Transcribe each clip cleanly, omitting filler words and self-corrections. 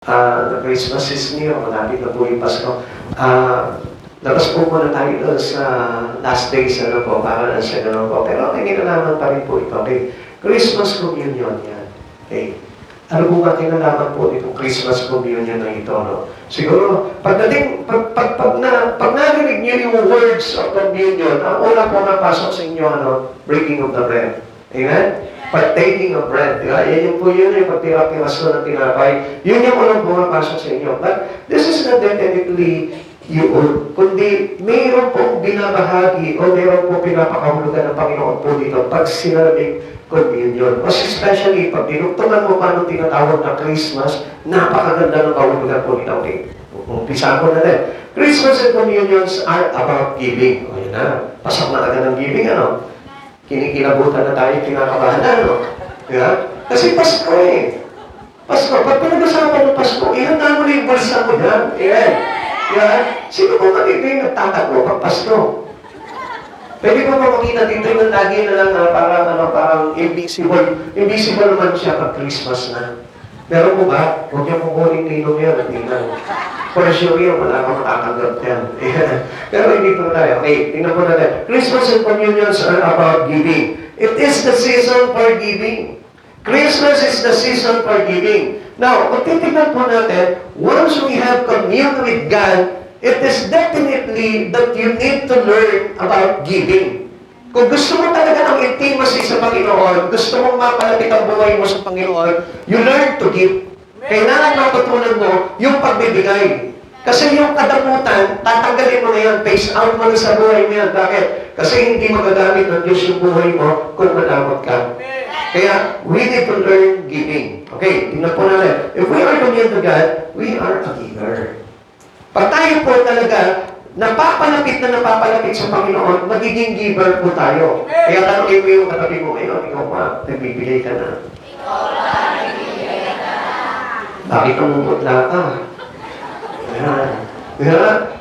The Christmas is near, malapit na po yung Pasko. Labas po muna tayo doon sa last days, ano po, para na siya gano'n po. Pero may kinalaman pa rin po ito. Okay? Christmas communion yan. Okay? Ano po ba kinalaman po itong Christmas communion na ito, no? Siguro, pag narinig niyo yung words of communion, ang una po napasok sa inyo, ano? Breaking of the bread. Amen? Partaking of bread. Diba? Yan po yun, yung pagtira-tiraso ng tinapay. Yun yung unang pumapasok sa inyo. But this is not definitely yun, kundi mayroon pong binabahagi o mayroon pong pinapakahulugan ng Panginoon po dito pag sinabing communion. Mas especially pag dinugtungan mo paano tinatawag na Christmas, napakaganda ng kahulugan po nito. Okay, umpisa ko na din. Christmas and communions are about giving. O yun na, pasok na agad ng giving, ano? Kinikilabutan na tayo, kinakabahan na, ano? Yeah? Kasi Pasko eh. Pasko, pag pinag-usapan ng Pasko, ihanda mo na yung bulsa mo dyan. Amen. Yeah? Sino po matindi nagtatago pag Pasko? Pwede ba makita dito yung lagi na lang parang invisible. Invisible naman siya pag Christmas na. Pero po ba, huwag niyo kukunin ninong yan. Tingnan. For sure yun, wala kang matatanggap yan. Pero hindi po tayo. Okay, tingnan po natin. Christmas and communions are about giving. It is the season for giving. Christmas is the season for giving. Now, kung titignan po natin, once we have commune with God, it is definitely that you need to learn about giving. Kung gusto mo talaga ng intimacy sa Panginoon, gusto mong mapalapit ang buhay mo sa Panginoon, you learn to give. Kailangan matutunan mo yung pagbibigay. Kasi yung kadamutan, tatanggalin mo na yan, face out mo na sa buhay mo yan. Bakit? Kasi hindi magagamit ng Diyos yung buhay mo kung madamot ka. Kaya, we need to learn giving. Okay, tingnan po natin. If we are committed to God, we are a giver. Pag tayo po talaga, napapalapit sa Panginoon, magiging giver po tayo. Kaya tanongin mo yung katabi mo ngayon, ikaw ba, nagbibigay ka na? Bakit namumutla ka?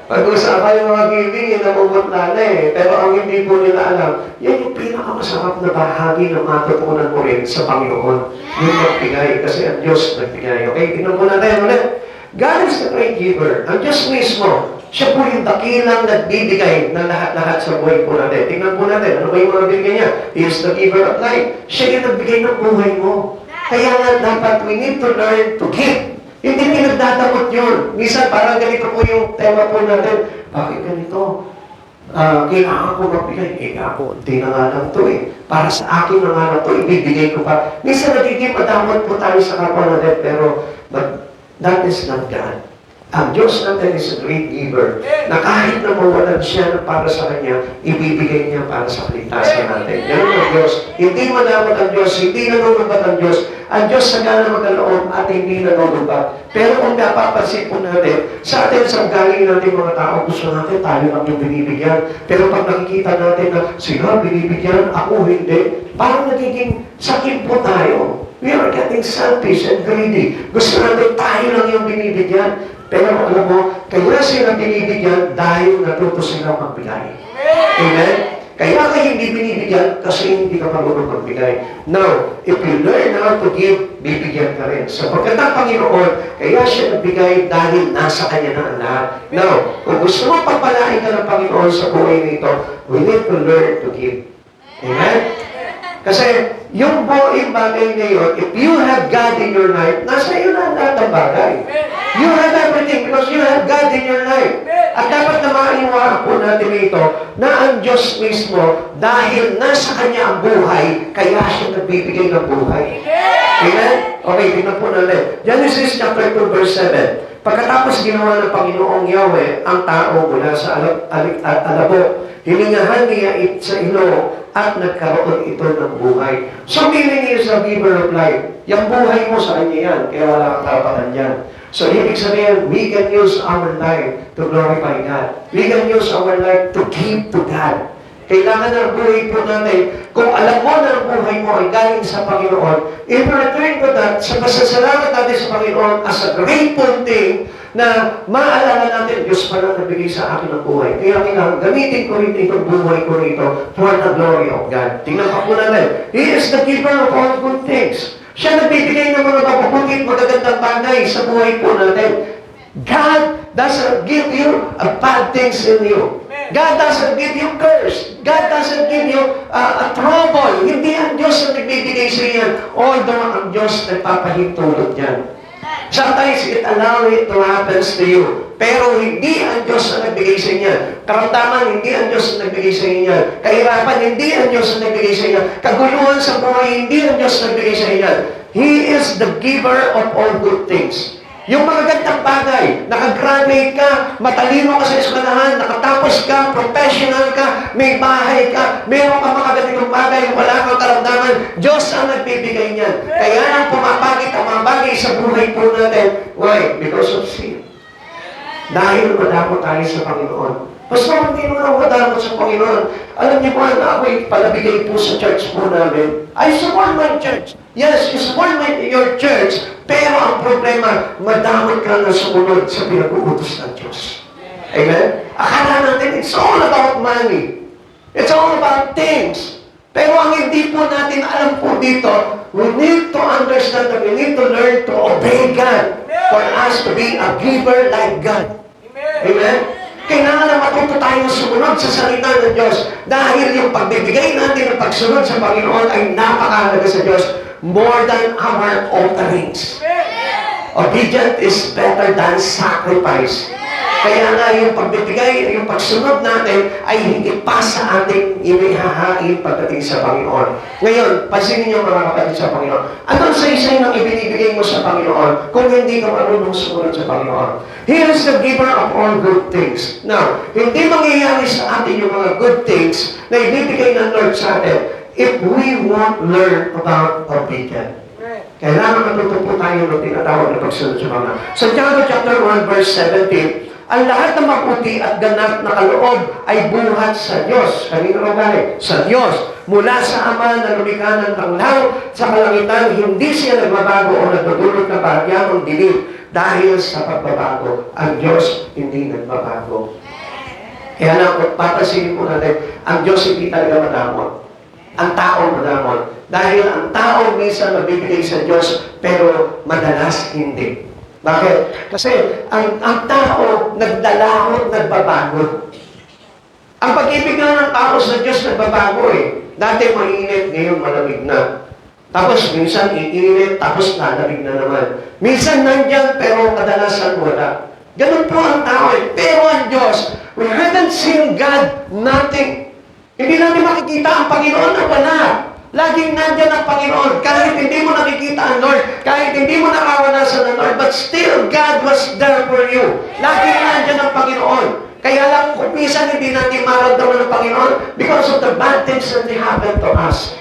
Pag-usapan yung mga giving, yung namumutla na eh. Pero ang hindi po nila alam, yan yung pinakamasarap na bahagi na matutunan mo rin sa Panginoon. Yung magbigay, kasi ang Diyos nagbigay. Okay, tingnan po natin ulit. God is the great giver. Ang Diyos mismo, siya po yung dakilang nagbibigay ng lahat-lahat sa buhay po natin. Tingnan po natin, ano ba yung mga bigay niya? He is the giver of life. Siya yung nagbigay ng buhay mo. Kaya nga dapat we need to learn to give. Hindi pinagdadamot yun. Minsan parang ganito po yung tema po natin. Bakit ganito? Kailangan ko magbigay. Ako, hindi na nga lang ito eh. Para sa akin na nga lang ito, ibibigay ko pa. Minsan nagiging madamot po tayo sa kapwa natin, pero that is not God. Ang Diyos natin is a great giver, na kahit na mawalan siya na para sa Kanya, ibibigay niya para sa kaligtasan natin. Yan ang Diyos. Hindi madamot ang Diyos, hindi nanunumbat ang Diyos. Ang Diyos sagana magkaloob at hindi nanunumbat. Pero kung napapansin po natin, sa atin sa galing natin mga tao, gusto natin tayo ang yung binibigyan. Pero pag nakikita natin na sila binibigyan, ako hindi, parang nagiging sakit po tayo. We are getting selfish and greedy. Gusto natin tayo lang yung binibigyan. Pero alam mo, kaya sila binibigyan dahil natuto silang magbigay. Amen? Kaya kayo hindi binibigyan kasi hindi ka marunong magbigay. Now, if you learn how to give, bibigyan ka rin. Sapagkat ang Panginoon, kaya siya nagbigay dahil nasa Kanya na ang lahat. Now, kung gusto mo pagpalain ka ng Panginoon sa buhay nito, we need to learn to give. Amen? Kasi yung buhay bagay na yun, if you have God in your life, nasa iyo na ang lahat ng bagay. You have everything because you have God in your life. At dapat na maiwaan po natin ito na ang Diyos mismo, dahil nasa Kanya ang buhay, kaya siya nagbibigay ng buhay. Amen? Okay, tingnan po natin. Genesis chapter 2 verse 7. Pagkatapos ginawa ng Panginoong Yahweh ang tao mula sa alabo, hiningahan niya sa ilo at nagkaroon ito ng buhay. So, meaning is a giver of life. Yung buhay mo sa Kanya yan, kaya wala kang karapatan yan. So, ibig sabihin, we can use our life to glorify God. We can use our life to give to God. Kailangan ng buhay po natin, kung alam mo na ang buhay mo ay galing sa Panginoon, if you return to that, sa pasasalamat natin sa Panginoon as a grateful thing, na maalala natin, Diyos pala nabigay sa akin ang buhay. Kaya kailangan gamitin ko rin itong buhay ko rito for the glory of God. Tingnan pa po natin. He is the giver of all good things. Siya nagbibigay ng mga mabubuti at magagandang bagay sa buhay po natin. God doesn't give you bad things in you. God doesn't give you curse. God doesn't give you a trouble. Hindi ang Diyos na nagbibigay sa iyan. Although ang Diyos nagpapahintulot yan. Sometimes it allows it to happen to you. Pero hindi ang Diyos na nagbigay sa inyo. Karamdaman, hindi ang Diyos na nagbigay sa inyo. Kahirapan, hindi ang Diyos na nagbigay sa inyo. Kaguluhan sa buhay, hindi ang Diyos na nagbigay sa inyo. He is the giver of all good things. Yung magagandang bagay, nakagraduate ka, matalino ka sa eskwelahan, nakatapos ka, professional ka, may bahay ka, meron ka magagandang bagay, wala kang karamdaman, Diyos ang nagbibigay niyan. Kaya nang pumapagit ang mga bagay sa buhay po natin. Why? Because of sin. Dahil madamo tayo sa Panginoon. Pastor, hindi naman ako madamo sa Panginoon. Alam niyo po na ako'y palabigay po sa church po namin. I support my church. Yes, you support your church. Pero ang problema, madamot ka na sumunod sa pinag-uutos ng Diyos. Amen? Akala natin, it's all about money. It's all about things. Pero ang hindi po natin alam po dito, we need to understand that we need to learn to obey God for us to be a giver like God. Amen? Kailangan na matuto tayong sumunod sa salita ng Diyos dahil yung pagbibigay natin ng pagsunod sa Panginoon ay napakahalaga sa Diyos more than our offerings. Obedience is better than sacrifice. Kaya nga yung pagbibigay, yung pagsunod natin ay higit pa sa ating inihahain pagdating sa Panginoon. Ngayon, pansinin niyo mga kapatid sa Panginoon. Anong saysay ng ibinibigay mo sa Panginoon kung hindi ka marunong sumunod sa Panginoon? He is the giver of all good things. Now, hindi mangyayari sa atin yung mga good things na ibibigay ng Lord sa atin if we won't learn about obedience. Kailangan matuto po tayo ng tinatawag na pagsunod sa Panginoon. Sa Santiago chapter 1 verse 17, ang lahat ng mabuti at ganap na kaloob ay buhat sa Diyos. Kanino na galing? Sa Diyos. Mula sa Ama na lumikha ng tanglaw sa kalangitan, hindi siya nagbabago o nagdudulot ng bahagyang dilim. Dahil sa pagbabago, ang Diyos hindi nagbabago. Kaya na, papansinin po natin, ang Diyos hindi talaga madamot. Ang tao madamot. Dahil ang tao minsan mabibigay sa Diyos, pero madalas hindi. Bakit? Kasi ang tao nagdalahot, nagbabago. Ang pag-ibig nga ng tao sa Diyos nagbabago eh. Dati mainit, ngayon malamig na. Tapos minsan iinit, tapos lalamig na naman. Minsan nandyan, pero kadalasan wala. Ganun po ang tao eh. Pero ang Diyos, we haven't seen God, nothing. Hindi natin makikita ang Panginoon na wala. Laging nandyan ang Panginoon. Kahit hindi mo nakikita ang Lord, kahit hindi mo nakawanasan ang Lord, but still God was there for you. Laging nandyan ang Panginoon. Kaya lang kung minsan hindi natin maramdaman ng Panginoon because of the bad things that happen to us.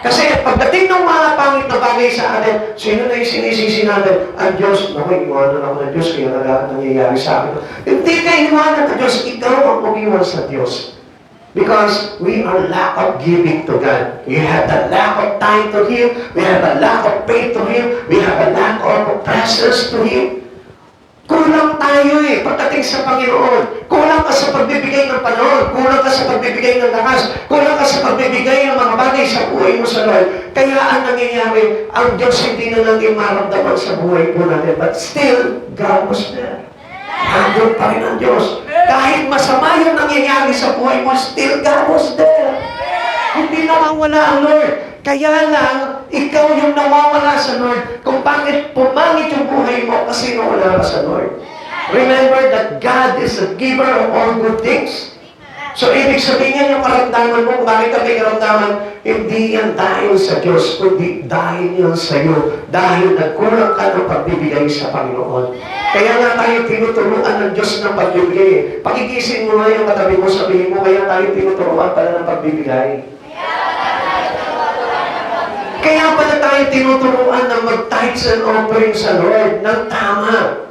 Kasi pagdating ng mga pangit na bagay sa atin, sino na yung sinisisi natin? Ang Diyos, naku, iwanan ako ng Diyos, kaya nangyayari sa akin. Hindi ka iwanan ng Diyos, ikaw ang umiwan sa Diyos. Because we are lack of giving to God. We have the lack of time to Him. We have a lack of faith to Him. We have a lack of presence to Him. Kulang tayo eh, pagdating sa Panginoon. Kulang ka sa pagbibigay ng panahon. Kulang ka sa pagbibigay ng lakas. Kulang ka sa pagbibigay ng mga bagay sa buhay mo sa Lord. Kaya ang nangyayari, ang Diyos hindi na natin maramdaman sa buhay po natin. But still, God was there. Andun pa rin ang Diyos. Kahit masama yung nangyayari sa buhay mo, still God was there. Hindi nawawala ang Lord. Kaya lang, ikaw yung nawawala sa Lord kung bakit pumangit yung buhay mo kasi nawala ka sa Lord. Remember that God is the giver of all good things. So, ibig sabihin yung karamdaman mo, bakit ka may karamdaman? Hindi yan dahil sa Diyos, kundi dahil yan sa iyo. Dahil nagkulang ka ng pagbibigay sa Panginoon. Kaya nga tayo tinuturuan ng Diyos ng pagbibigay. Pagigising mo nga yung katabi mo, sabihin mo, kaya tayo tinuturuan pala ng pagbibigay. Kaya pala tayo tinuturuan ng mag-tithes and offerings sa Lord ng tama.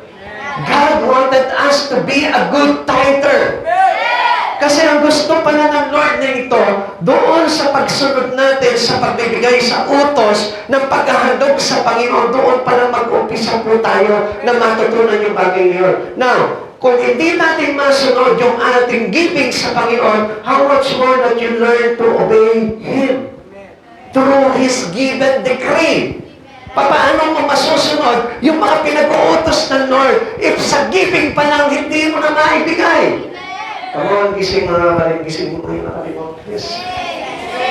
God wanted us to be a good tither. Kasi ang gusto pala ng Lord na ito, doon sa pagsunod natin sa pagbibigay sa utos ng paghahandog sa Panginoon, doon pala mag-umpisa po tayo na matutunan yung bagay ngayon. Now, kung hindi natin masunod yung ating giving sa Panginoon, how much more that you learn to obey Him through His given decree. Paano mo masusunod yung mga pinag-uutos ng Lord if sa giving pa lang hindi mo na maibigay? Come on, gising mga kapatid, gising mo yung kapatid mo, please.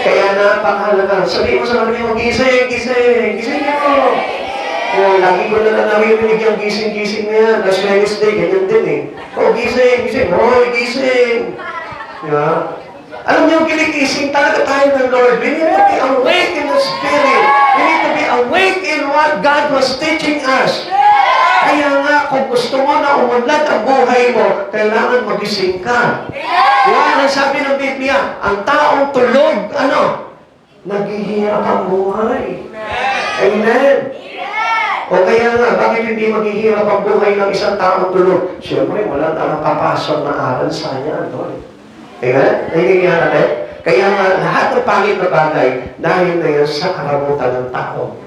Kaya napakahalaga. Sabihin mo sa kapatid mo, gising, gising, gising mo. Lagi ko na naririnig yung gising-gising na yan. Last Wednesday, ganyan din eh. Oh, gising, gising. Hoy, gising. Diba? Alam niyo, ginigising talaga tayo ng Lord. We need to be awake in the Spirit. We need to be awake in what God was teaching us. Kaya nga, kung gusto mo na umunlad ang buhay mo, kailangan magising ka. Diba? Ang sabi ng Biblia, ang taong tulog, naghihirap ang buhay. Amen. O kaya nga, bakit hindi maghihirap ang buhay ng isang taong tulog? Siyempre, wala na papasok na aral sa kanya. Amen? Naiintindihan natin? Kaya nga, lahat ng pangit na bagay, dahil na yan sa karamutan ng tao.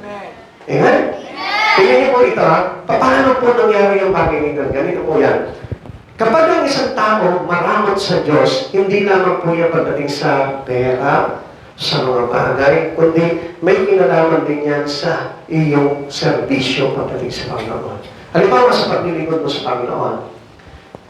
Amen? Tingnan niyo po ito, paano po nangyari yung pagiging ganito po yan. Kapag ang isang tao maramot sa Diyos, hindi lamang po yan pagdating sa pera, sa mga bagay, kundi may kinalaman din yan sa iyong serbisyo pagdating sa Panginoon. Halimbawa sa paglilingkod mo sa Panginoon.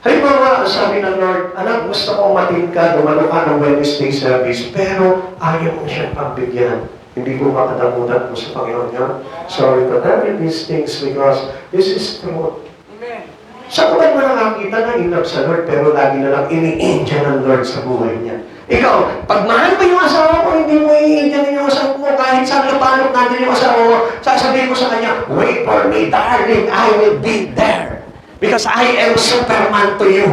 Halimbawa, sabi ng Lord, anak, gusto kong matin ka, dumalo ka ng Wednesday service, pero ayaw mo siyang pagbigyan. Hindi ko makadamutan mo sa Panginoon yun. Sorry to tell you these things because this is truth. Sa kapag mo nakakita na inlove sa Lord, pero lagi na lang ini-enjoy ng Lord sa buhay niya. Ikaw, pag mahal mo yung asawa mo, hindi mo i-enjoy yung asawa mo, kahit saan lapanot natin yung asawa mo, sasabihin mo sa kanya, wait for me, darling, I will be there. Because I am Superman to you.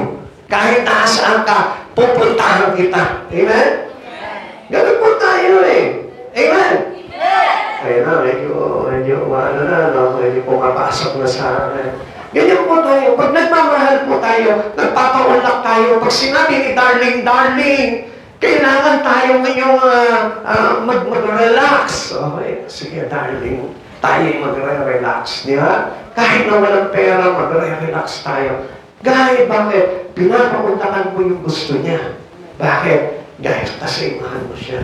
Kahit nasaan ka, pupuntahan kita. Amen? Ganun po tayo eh. Amen? Ayun na, medyo pumapasok na sa akin. Ganyan po tayo. Pag nagmamahal po tayo, nagpapaulak tayo. Pag sinabi ni darling, darling, kailangan tayo ngayong mag-relax. Okay, sige darling, tayo mag-relax. Di ba? Kahit na walang pera, mag-relax tayo. Gaya, bakit? Pinapauntakan mo yung gusto niya. Bakit? Gaya, kasi mahal mo siya.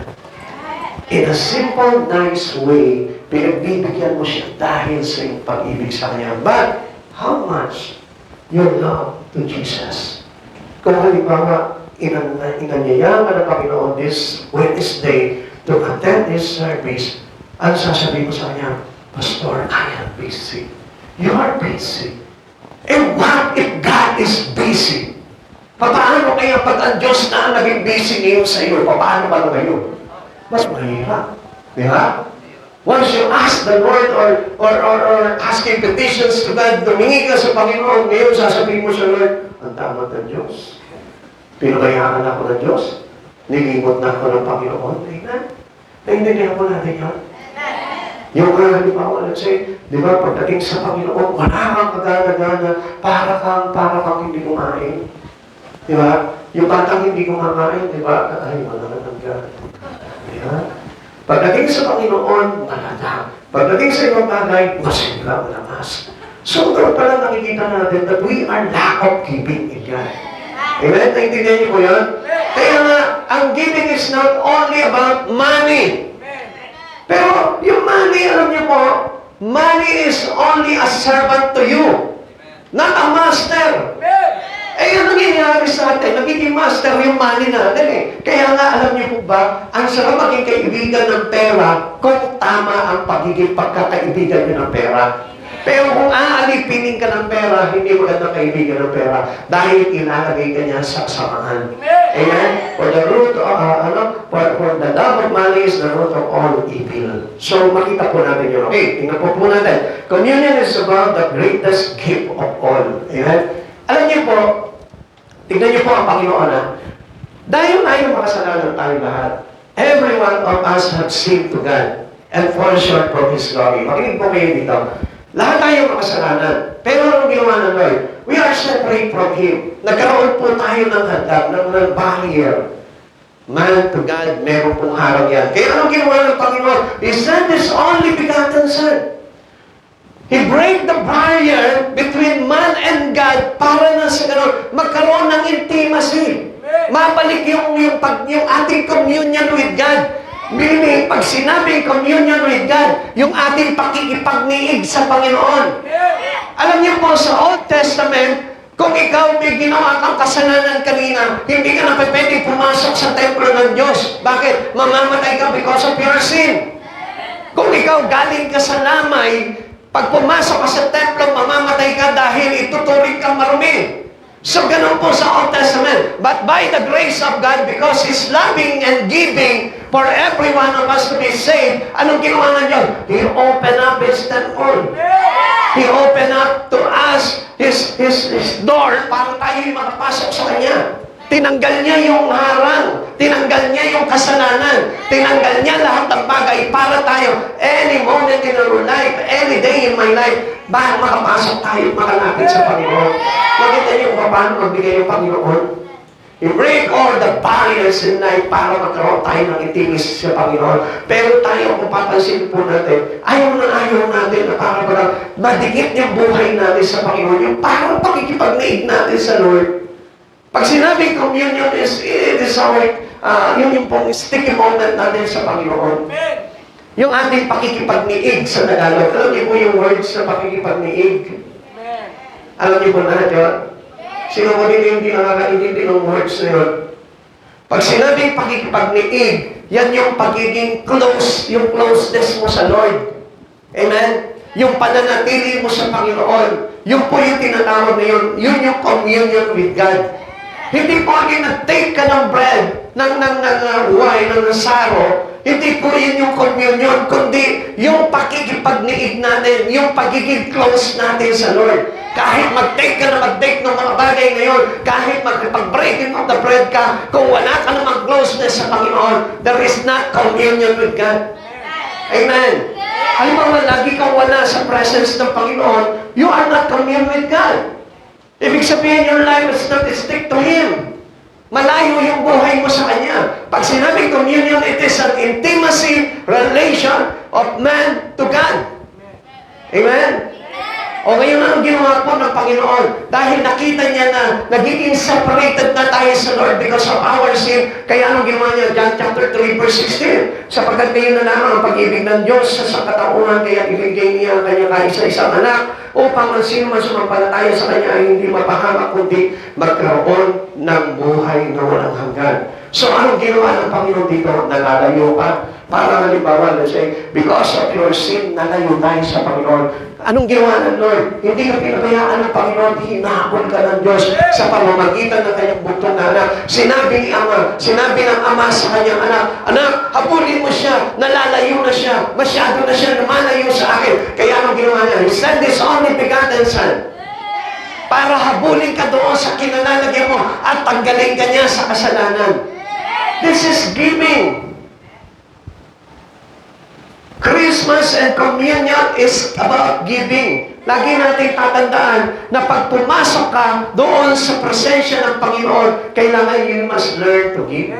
In a simple, nice way, pinagbibigyan mo siya dahil sa iyong pag-ibig sa kanya. But, how much your love to Jesus? Kung halimbawa, inanyayaman ng Panginoon this Wednesday to attend this service, ang sasabihin mo sa kanya, Pastor, I am busy. You are busy. And what if God is busy? Paano kaya pag ang Diyos na ang naging busy ngayon sa iyo? Paano ba ngayon? Mas mahirap. Di ba? Once you ask the Lord or asking petitions to God, tumingi ka sa Panginoon, ngayon sasabihin mo sa Lord, ang tama ng Diyos. Pinabayaan ako ng Diyos. Nilimot na ako ng Panginoon. Amen? Naintindihan mo natin yan? Yung halimbawa, let's say, di ba, pagdating sa Panginoon, wala kang kagana-gana, para kang hindi kumain. Di ba? Yung batang hindi kumakain, di ba? Ay, wala ka ng gana. Di ba? Pagdating sa Panginoon, malala. Pagdating sa ibang bagay, masigla, malamas. So, doon pala nakikita natin that we are lack of giving in God. Amen? Naintindihan niyo po yun? Kaya nga, ang giving is not only about money. Pero, yung money, alam niyo po, money is only a servant to you. Not a master. Eh, yung nangyayari sa atin, nagiging master yung money natin eh. Kaya nga, alam niyo po ba, ang sarap maging kaibigan ng pera kung tama ang pagiging pagkakaibigan niyo ng pera. Pero kung aalipinin ka ng pera, hindi maganda kaibigan ng pera dahil ilalagay ka niya sa samahan. Amen? For the root of, for the love of money is the root of all evil. So, makita po natin yun. Okay, tingnan po natin. Communion is about the greatest gift of all. Amen? Alam niyo po, tignan niyo po ang Panginoon ha. Dahil tayo makasalanan tayo lahat, every one of us have sinned to God and fall short from His glory. Makinig po kayo dito. Lahat tayo makasalanan. Pero anong ginawa ng Lord? We are separate from Him. Nagkaroon po tayo ng hadap, ng barrier. Man to God, meron pong harang yan. Kaya anong ginawa ng Panginoon? He sent His only begotten Son. He break the barrier between man and God para na sa gano'n magkaroon ng intimacy. Mabalik yung ating communion with God. Meaning, pag sinabing communion with God, yung ating pakikipagniig sa Panginoon. Alam niyo po, sa Old Testament, kung ikaw may ginawa kang kasalanan kanina, hindi ka na pwedeng pumasok sa templo ng Diyos. Bakit? Mamamatay ka because of your sin. Kung ikaw galing ka sa lamay, pag pumasok ka sa templo, mamamatay ka dahil ituturing kang marumi. So, ganun po sa Old Testament. But by the grace of God, because He's loving and giving for every one of us to be saved, anong ginawa ng Diyos? He opened up His temple. He opened up to us His door para tayo'y makapasok sa Kanya. Tinanggal niya yung harang. Tinanggal niya yung kasalanan. Tinanggal niya lahat ng bagay para tayo. Any moment in our life, any day in my life, bakit makapasok tayo, makalapit sa Panginoon? Makita niyo kung paano magbigay yung Panginoon? You break all the barriers in life para magkaroon tayo ng intimacy sa Panginoon. Pero tayo, kung papansin po natin, ayaw natin na para madikit yung buhay natin sa Panginoon. Yung parang pakikipagnaig natin sa Lord. Pag sinabing communion it is our, yung pong sticky moment natin sa Panginoon. Yung ating pakikipagniig sa Tagalog. Alam niyo po yung words na pakikipagniig? Alam niyo po lahat yun? Sino mo din yung hindi nakakaintindi ng words na yun? Pag sinabing pakikipagniig, yan yung pagiging close, yung closeness mo sa Lord. Amen? Yung pananatili mo sa Panginoon. Yung po yung tinatawag na yun. Yun yung communion with God. Hindi po agad nag-take ka ng bread, ng wine, ng saro. Hindi po yun yung communion, kundi yung pakikipagniig natin, yung pagiging close natin sa Lord. Kahit mag-take ka na mag-take ng mga bagay ngayon, kahit mag-breaking of the bread ka, kung wala ka namang closeness sa Panginoon, there is not communion with God. Amen. Halimbawa, lagi kang wala sa presence ng Panginoon, you are not communion with God. Ibig sabihin, your life is not stick to Him. Malayo yung buhay mo sa Kanya. Pag sinabing communion, it is an intimacy relation of man to God. Amen? O ngayon, anong ginawa po ng Panginoon? Dahil nakita niya na nagiging separated na tayo sa Lord because of our sin, kaya anong ginawa niya? John chapter 3 verse 16. Sapagkat kayo na lamang ang pag-ibig ng Diyos sa katauhan, kaya ibigay niya ang kanyang kaisa-isang anak, upang ang sino man sumampalataya sa Kanya ay hindi mapahamak, kundi magkaroon ng buhay na walang hanggan. So, anong ginawa ng Panginoon dito? Nalalayo ka. Para halimbawa, let's say, because of your sin, nalayo tayo sa Panginoon. Anong ginawa ng Lord? Hindi ka pinabayaan ng Panginoon, hinahabol ka ng Diyos sa pamamagitan ng kanyang buktong na anak. Sinabi ni Ama, sinabi ng Ama sa kanyang anak, anak, habulin mo siya, nalalayo na siya, masyado na siya lumalayo sa akin. Kaya anong ginawa niya? He sent His only begotten Son para habulin ka doon sa kinalalagyan mo at tanggalin ka niya sa kasalanan. This is giving. Christmas and communion is about giving. Lagi natin tatandaan na pag pumasok ka doon sa presensya ng Panginoon, kailangan you must learn to give.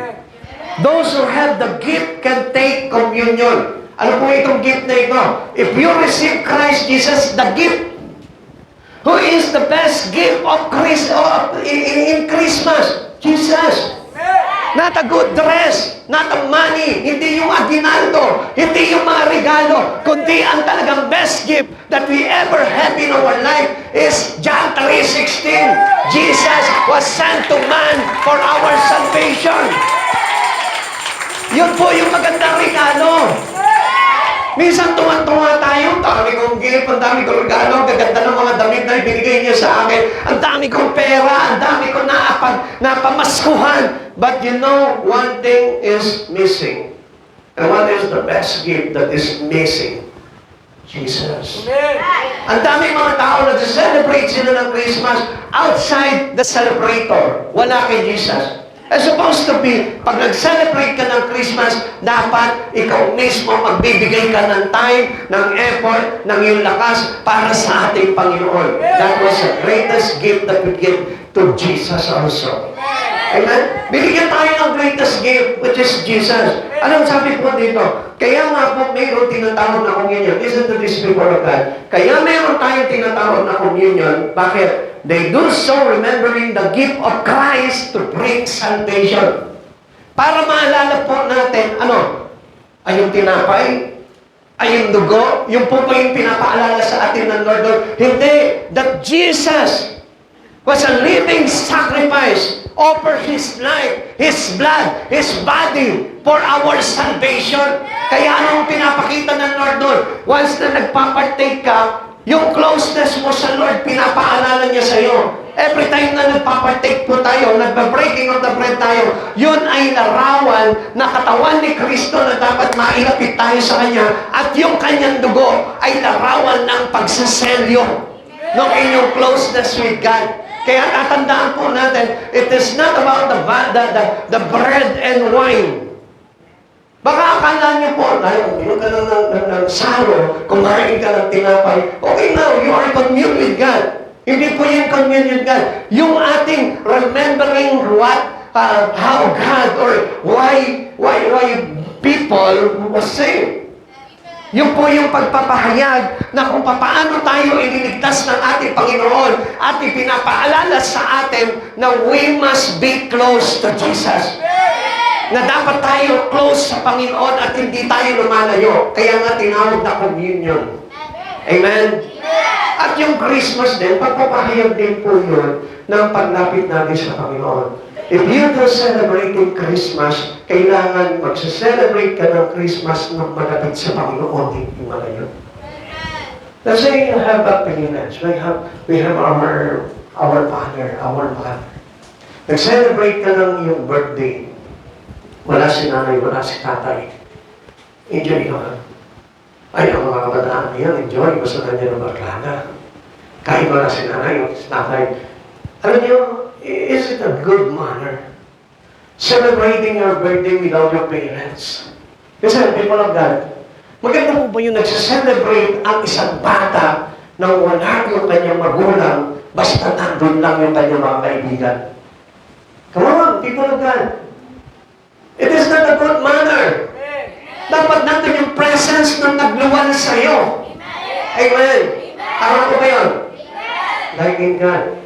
Those who have the gift can take communion. Ano po itong gift na ito? If you receive Christ Jesus, the gift, who is the best gift of Christ in Christmas? Jesus. Not a good dress, not a money, hindi yung aguinaldo, hindi yung mga regalo, kundi ang talagang best gift that we ever have in our life is John 3:16. Jesus was sent to man for our salvation. Yun po yung magandang regalo. Minsan tuwan-tuwa tayo, ang dami kong gift, ang dami kong regalo, ang gaganda ng mga damit na ibinigay niya sa akin, ang dami kong pera, ang dami kong napamaskuhan. But you know, one thing is missing. And what is the best gift that is missing? Jesus. Ang daming mga tao nag-celebrate sila ng Christmas outside the celebrator. Wala kay Jesus. It's supposed to be, pag nag-celebrate ka ng Christmas, dapat ikaw mismo magbibigay ka ng time, ng effort, ng iyong lakas para sa ating Panginoon. That was the greatest gift that we give to Jesus also. Amen? Binigyan tayo ng greatest gift, which is Jesus. Anong sabi po dito? Kaya nga po mayroon tinatawag na communion. Listen to this people of God. Kaya mayroon tayong tinatawag na communion. Bakit? They do so remembering the gift of Christ to bring salvation. Para maalala po natin, Ay yung tinapay? Ay yung dugo? Yung po ba yung pinapaalala sa atin ng Lord? Hindi. That Jesus was a living sacrifice, offered His life, His blood, His body for our salvation. Kaya anong pinapakita ng Lord doon? Once na nagpapartake ka, yung closeness mo sa Lord, pinapaalala niya sa iyo. Every time na nagpapartake po tayo, nagpa-breaking of the bread tayo, yun ay larawan na katawan ni Kristo na dapat mailapit tayo sa Kanya. At yung Kanyang dugo ay larawan ng pagsaselyo ng inyong closeness with God. Kaya tatandaan po natin, it is not about the bread and wine. Baka akala niyo po, uminom ka ng saro, kumain ka ng tinapay, okay now, you are commune with God. Hindi po yung commune with God. Yung ating remembering how God or why people was saved. Yun po yung pagpapahayag na kung paano tayo ililigtas ng ating Panginoon at ipinapaalala sa atin na we must be close to Jesus. Na dapat tayo close sa Panginoon at hindi tayo lumalayo. Kaya nga tinawag na communion. Amen? At yung Christmas din, pagpapahayag din po yun ng paglapit natin sa Panginoon. If you are celebrating Christmas, kailangan magsa-celebrate ka ng Christmas ng malapit sa Panginoon, hindi malayo. Let's say you have a pilgrimage. We have our father, our mother. Nag-celebrate ka ng iyong birthday. Wala si nanay, wala si tatay. Enjoy ka. Ay, ang mga kabataan niya, enjoy. Basta nandiyan ang barkada. Kahit wala si nanay o si tatay. Alam niyo, is it a good manner? Celebrating your birthday without your parents. Kasi, people of God, maganda po ba yung nagsa-celebrate ang isang bata nang wala yung kanyang magulang, basta nandun lang yung kanyang mga kaibigan? Come on, people of God. It is not a good manner. Dapat nandun yung presence ng nagluwal sa iyo. Amen. Tama po ba yun? Like in God.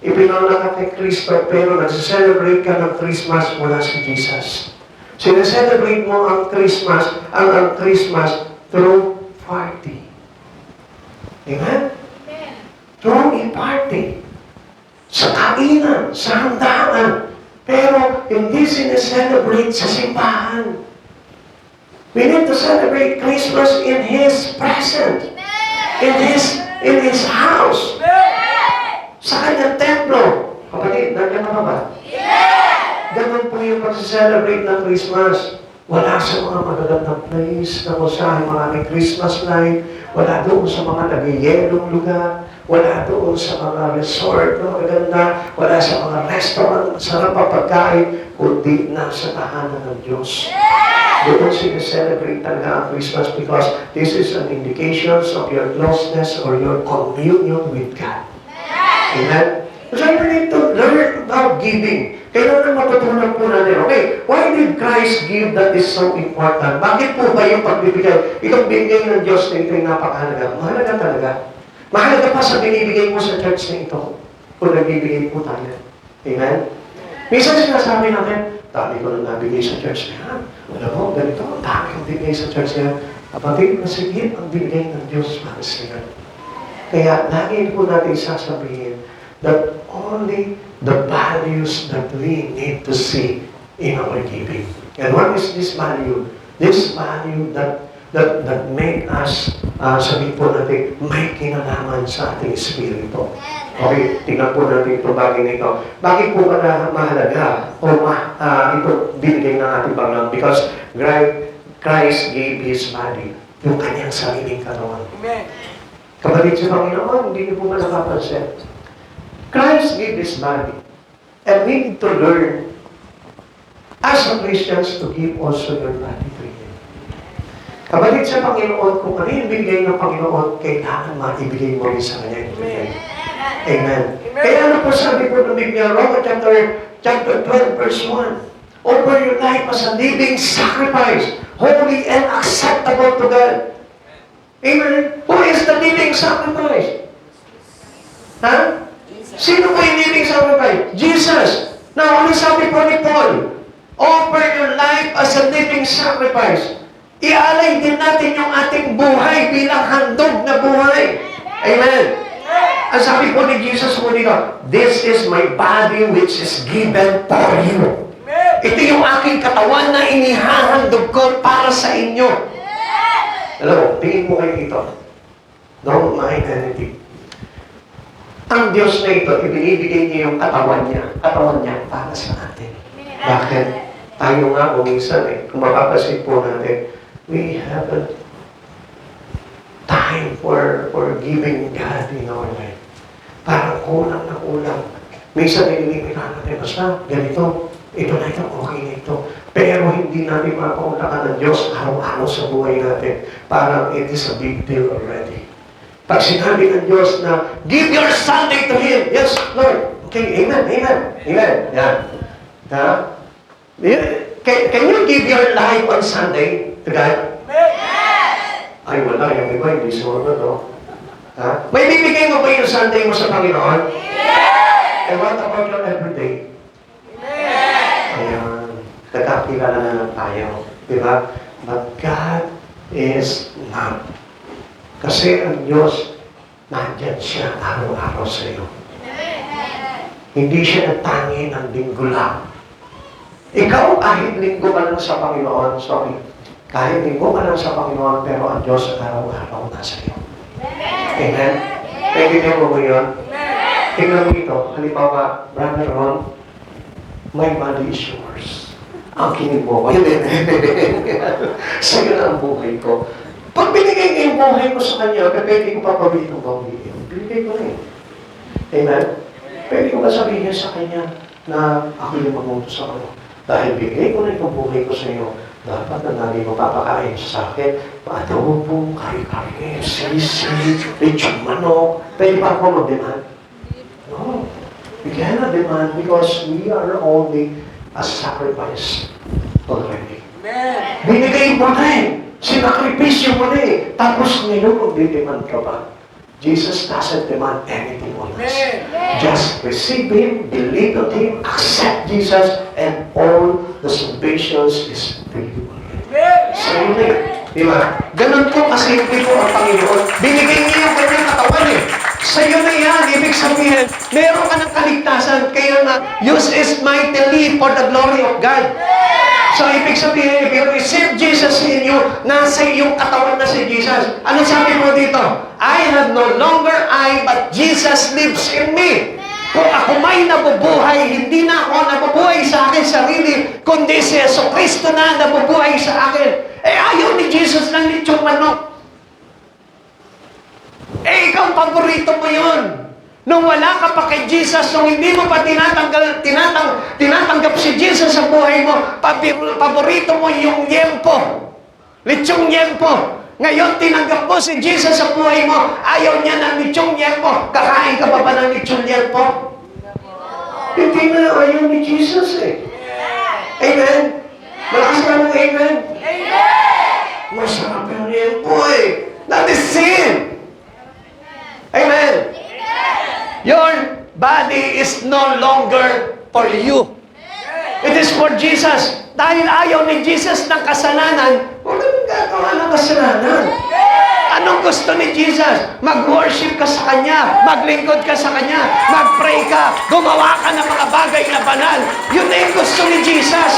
Ipinanganak ka kay Kristo, pero nagsa-celebrate ka ng Christmas mula sa Jesus. Sineselebrate mo ang Christmas through party. Amen? Through a party. Sa kainan, sa handaan. Pero hindi sineselebrate sa simbahan. We need to celebrate Christmas in His presence. In His house. Sa kanyang templo. Kapatid, nandiyan ka ba? Ganun po yung pag-celebrate ng Christmas. Wala sa mga magagandang place na kung saan maraming Christmas light. Wala doon sa mga nag-yelong lugar. Wala doon sa mga resort na magaganda. Wala sa mga restaurant na sarap ang pagkain. Kundi nasa tahanan ng Diyos. Doon siya-celebrate talaga ang Christmas because this is an indication of your closeness or your communion with God. Amen? So we need to learn about giving. Kailangan matutunan po natin, okay, why did Christ give that is so important? Bakit po ba yung pagbibigay? Itong binigay ng Diyos na ito yung napakahalaga. Mahalaga talaga. Mahalaga pa sa binibigay mo sa church na ito kung nagbibigay po tayo. Amen? Minsan sinasabi natin, dami ko na nabigay sa church na yan. Alam mo, ganito, ang dami kong bigay sa church na yan. Kapatid, masigit ang binigay ng Diyos para sa yan. Kaya lagi po natin sasabihin that only the values that we need to see in our giving. And what is this value? This value that make us, sabihin po natin, may kinalaman sa ating espiritu. Okay, tingnan po natin itong bagay na ito. Bakit po ba na mahalaga o ito binigay ng ating Panginoon? Because Christ gave His body, yung kanyang sariling katawan. Amen. Kapatid sa Panginoon, hindi niyo po ba napapansin? Christ gave His body. And we need to learn, as a Christians, to give also your body to Him. Kapatid sa Panginoon, kung ano yung bigay ng Panginoon, kailangan maibigay mo rin sa Kanya. Amen. Amen. Kaya ano po sabi po ng Biblia, Romans chapter 12, verse 1, offer your life as a living sacrifice, holy and acceptable to God. Amen. Who is the living sacrifice? Ha? Sino po yung living sacrifice? Jesus. Now, ano sabi po ni Paul? Offer your life as a living sacrifice. Ialay din natin yung ating buhay bilang handog na buhay. Amen. Ang sabi po ni Jesus po dito, this is my body which is given for you. Ito yung aking katawan na inihahandog ko para sa inyo. Alam mo, tingin mo kayo dito. Don't mind anything. Ang Diyos na ito, ibinibigay niya yung katawan niya para sa atin. Bakit? Tayo nga kung minsan kung mapapasin po natin, we have a time for giving God in our life. Parang kulang na kulang. Minsan nililimin natin, basta ganito, ito na ito, okay na ito. Pero hindi natin mapaunlakan ng Diyos araw-araw sa buhay natin. Parang it is a big deal already. Pag sinabi ng Diyos na, give your Sunday to Him. Yes, Lord. Okay, amen, amen, amen. Yan. Ha? Can you give your life on Sunday to God? Ay, wala. Yung iba, hindi sumunod, no? Ha? May bibigay mo ba yung Sunday mo sa Panginoon? And what about your everyday? Ayan. Nagkakilala na lang tayo. Diba? But God is not. Kasi ang Diyos, nandyan siya araw-araw sa iyo. Hindi siya natangi ng linggo lang. Ikaw, kahit linggo ka lang sa Panginoon, sorry, kahit linggo ka lang sa Panginoon, pero ang Diyos araw-araw nasa iyo. Amen? Naintindihan mo mo yun? Tingnan mo ito. Halimbawa, Brother Ron, my body is yours. Ang kinig mo. Sa'yo na ang buhay ko. Pag binigay niya yung buhay ko sa Kanya, pwede ko pa pabihin ang binigay ko na eh. Amen? Pwede ko ba sabihin sa Kanya na ako yung mamuto sa Kanya? Dahil bigay ko na yung buhay ko sa iyo, dapat na namin mapapakain sa akin, adobo, kari-kari, sisi, lechon manok. Pwede ba ako mag-demand? No. We cannot demand because we are only a sacrifice already. Binigay mo na eh. Sinakripisyo mo na eh. Tapos ngayon, mag-demand ka ba? Jesus doesn't demand anything on us. Just receive Him, believe on Him, accept Jesus, and all the salvations is free. So yun eh. Di ba? Ganun po kasimple po ang Panginoon. Binigay niya yung kanyang katawan eh. Sa'yo na yan. Ibig sabihin, meron ka ng kaligtasan. Kaya nga, use is mightily for the glory of God. So, ibig sabihin, if you receive Jesus in you, nasa iyong katawan na si Jesus. Ano sabi mo dito? I have no longer I, but Jesus lives in me. Kung ako may nabubuhay, hindi na ako nabubuhay sa akin sarili, kundi si Jesucristo na nabubuhay sa akin. Eh, ayaw ni Jesus ng lechong manok. Eh, ikaw, paborito mo yun. Nung wala ka pa kay Jesus, nung hindi mo pa tinatanggap si Jesus sa buhay mo, paborito mo yung yempo. Lechong yempo. Ngayon, tinanggap mo si Jesus sa buhay mo, ayaw niya ng lechong yempo. Kakain ka pa ba ng lechong yempo? Hindi na ayaw ni Jesus eh. Amen? Malakas ka ng amen? Amen! Masarap yung yempo eh. That is sin. Amen? Your body is no longer for you. It is for Jesus. Dahil ayaw ni Jesus ng kasalanan, wala nang gagawa ng kasalanan. Anong gusto ni Jesus? Mag-worship ka sa Kanya, maglingkod ka sa Kanya, mag-pray ka, gumawa ka ng mga bagay na banal. Yun na yung gusto ni Jesus.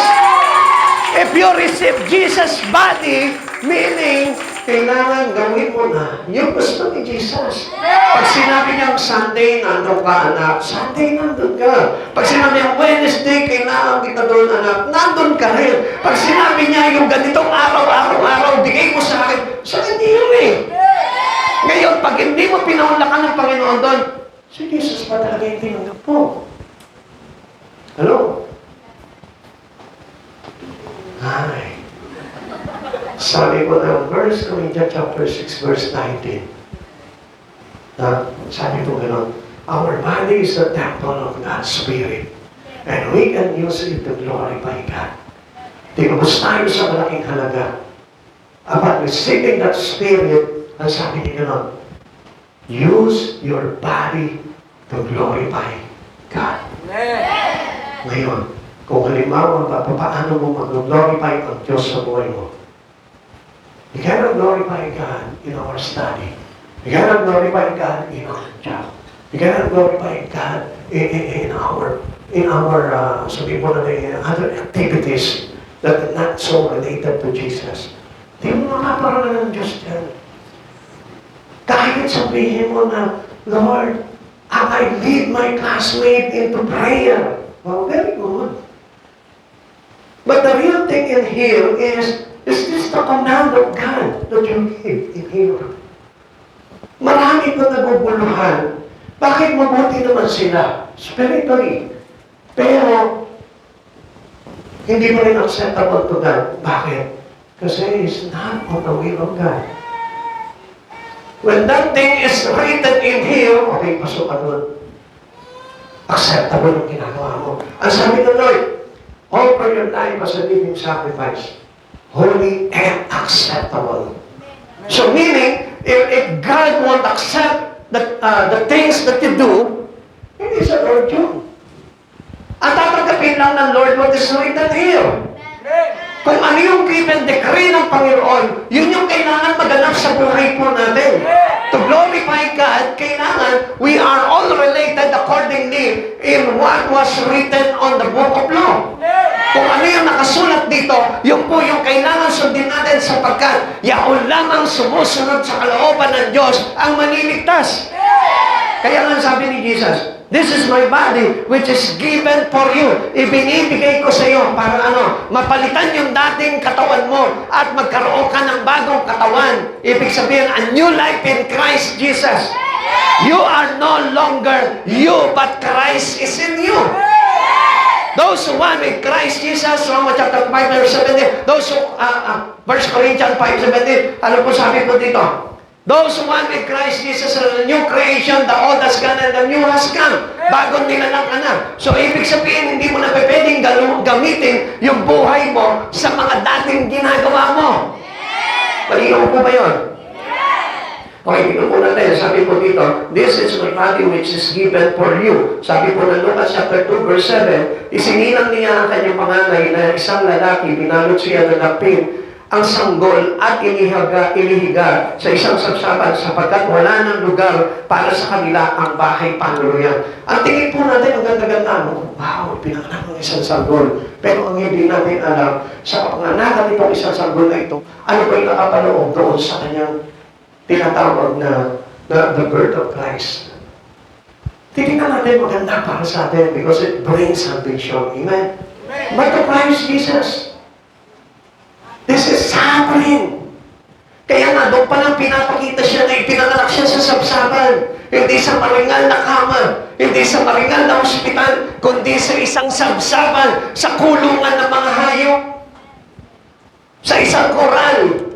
If you receive Jesus' body, meaning, kailangan gawin mo na yung gusto ni Jesus. Pag sinabi niyang Sunday, nandun ka, anak. Sunday, nandun ka. Pag sinabi niyang Wednesday, kailangan kita doon, anak. Nandun ka rin. Pag sinabi niya yung ganitong araw, bigay mo sa akin, sa kanya yun eh. Ngayon, pag hindi mo pinaunlakan ng Panginoon doon, si Jesus pa talaga yung tinanggap mo. Hello? Ay. Sabi ko ng verse, Corinthians chapter 6, verse 19. Sabi ko gano'n, our body is the temple of God's Spirit. And we can use it to glorify God. Tinubos tayo sa malaking halaga. About receiving that Spirit, ang sabi niya gano'n, use your body to glorify God. Ngayon, kung halimbawa, paano mo mag-glorify ang Diyos sa buhay mo? We cannot glorify God in our study. We cannot glorify God in our job. We cannot glorify God in our sabihin mo na other activities that are not so related to Jesus. Di mo makaparala ng Diyos yan. Kahit sabihin mo na, Lord, I lead my classmate into prayer. Well, very good. But the real thing in here is this the command of God that you give in here? Marami pa naguguluhan. Bakit mabuti naman sila? Spiritually. Pero, hindi mo rin acceptable to God. Bakit? Kasi it's not on the will of God. When that thing is written in here, okay, pasok ka doon. Acceptable ang ginagawa mo. Ang sabi ng Lord, offer your life as a living sacrifice, holy and acceptable. So meaning, if God won't accept the things that you do, hindi sa Lord yun. Ang tatanggapin lang ng Lord what is written here. Kung ano yung given decree ng Panginoon, yun yung kailangan maganap sa buhay po natin. To glorify God, kailangan we are all related accordingly in what was written on the book of law. Kung ano yung nakasulat dito, yun po yung kailangan sundin natin sapagkat yaon lamang sumusunod sa kalooban ng Diyos ang maniligtas. Kaya nga sabi ni Jesus, this is my body which is given for you. Ibinibigay ko sa iyo para mapalitan yung dating katawan mo at magkaroon ka ng bagong katawan. Ibig sabihin, a new life in Christ Jesus. You are no longer you, but Christ is in you. Those who want with Christ Jesus, Romans chapter 5, verse 17, those who, 1 Corinthians 5:17, ano po sabi po dito? Those who want with Christ Jesus are a new creation, the old has gone and the new has come. Bagong nilalang ka na. So, ibig sabihin, hindi mo na pwedeng gamitin yung buhay mo sa mga dating ginagawa mo. Malinaw po ba yun? Okay, tingnan po natin. Sabi po dito, this is my body which is given for you. Sabi po ng Lucas chapter 2, verse 7, isinilang niya ang kanyang panganay na isang lalaki, binalot siya ng lapin, ang sanggol at ilihiga sa isang sabsaban sapagkat wala ng lugar para sa kanila ang bahay panuluyan. Ang tingin po natin, ang ganda-ganda, wow, pinanganak ng isang sanggol. Pero ang hindi natin alam, sa panganakan nitong isang sanggol na ito, ano ba yung nakapaloob doon sa kanyang tinatawag na the birth of Christ. Tingnan natin maganda para sa atin because it brings salvation. Amen? But to Christ Jesus, this is suffering. Kaya nga, doon pa lang pinapakita siya na ipinanganak siya sa sabsaban. Hindi sa maringal na kama, hindi sa maringal na ospital, kundi sa isang sabsaban, sa kulungan ng mga hayop, sa isang koral.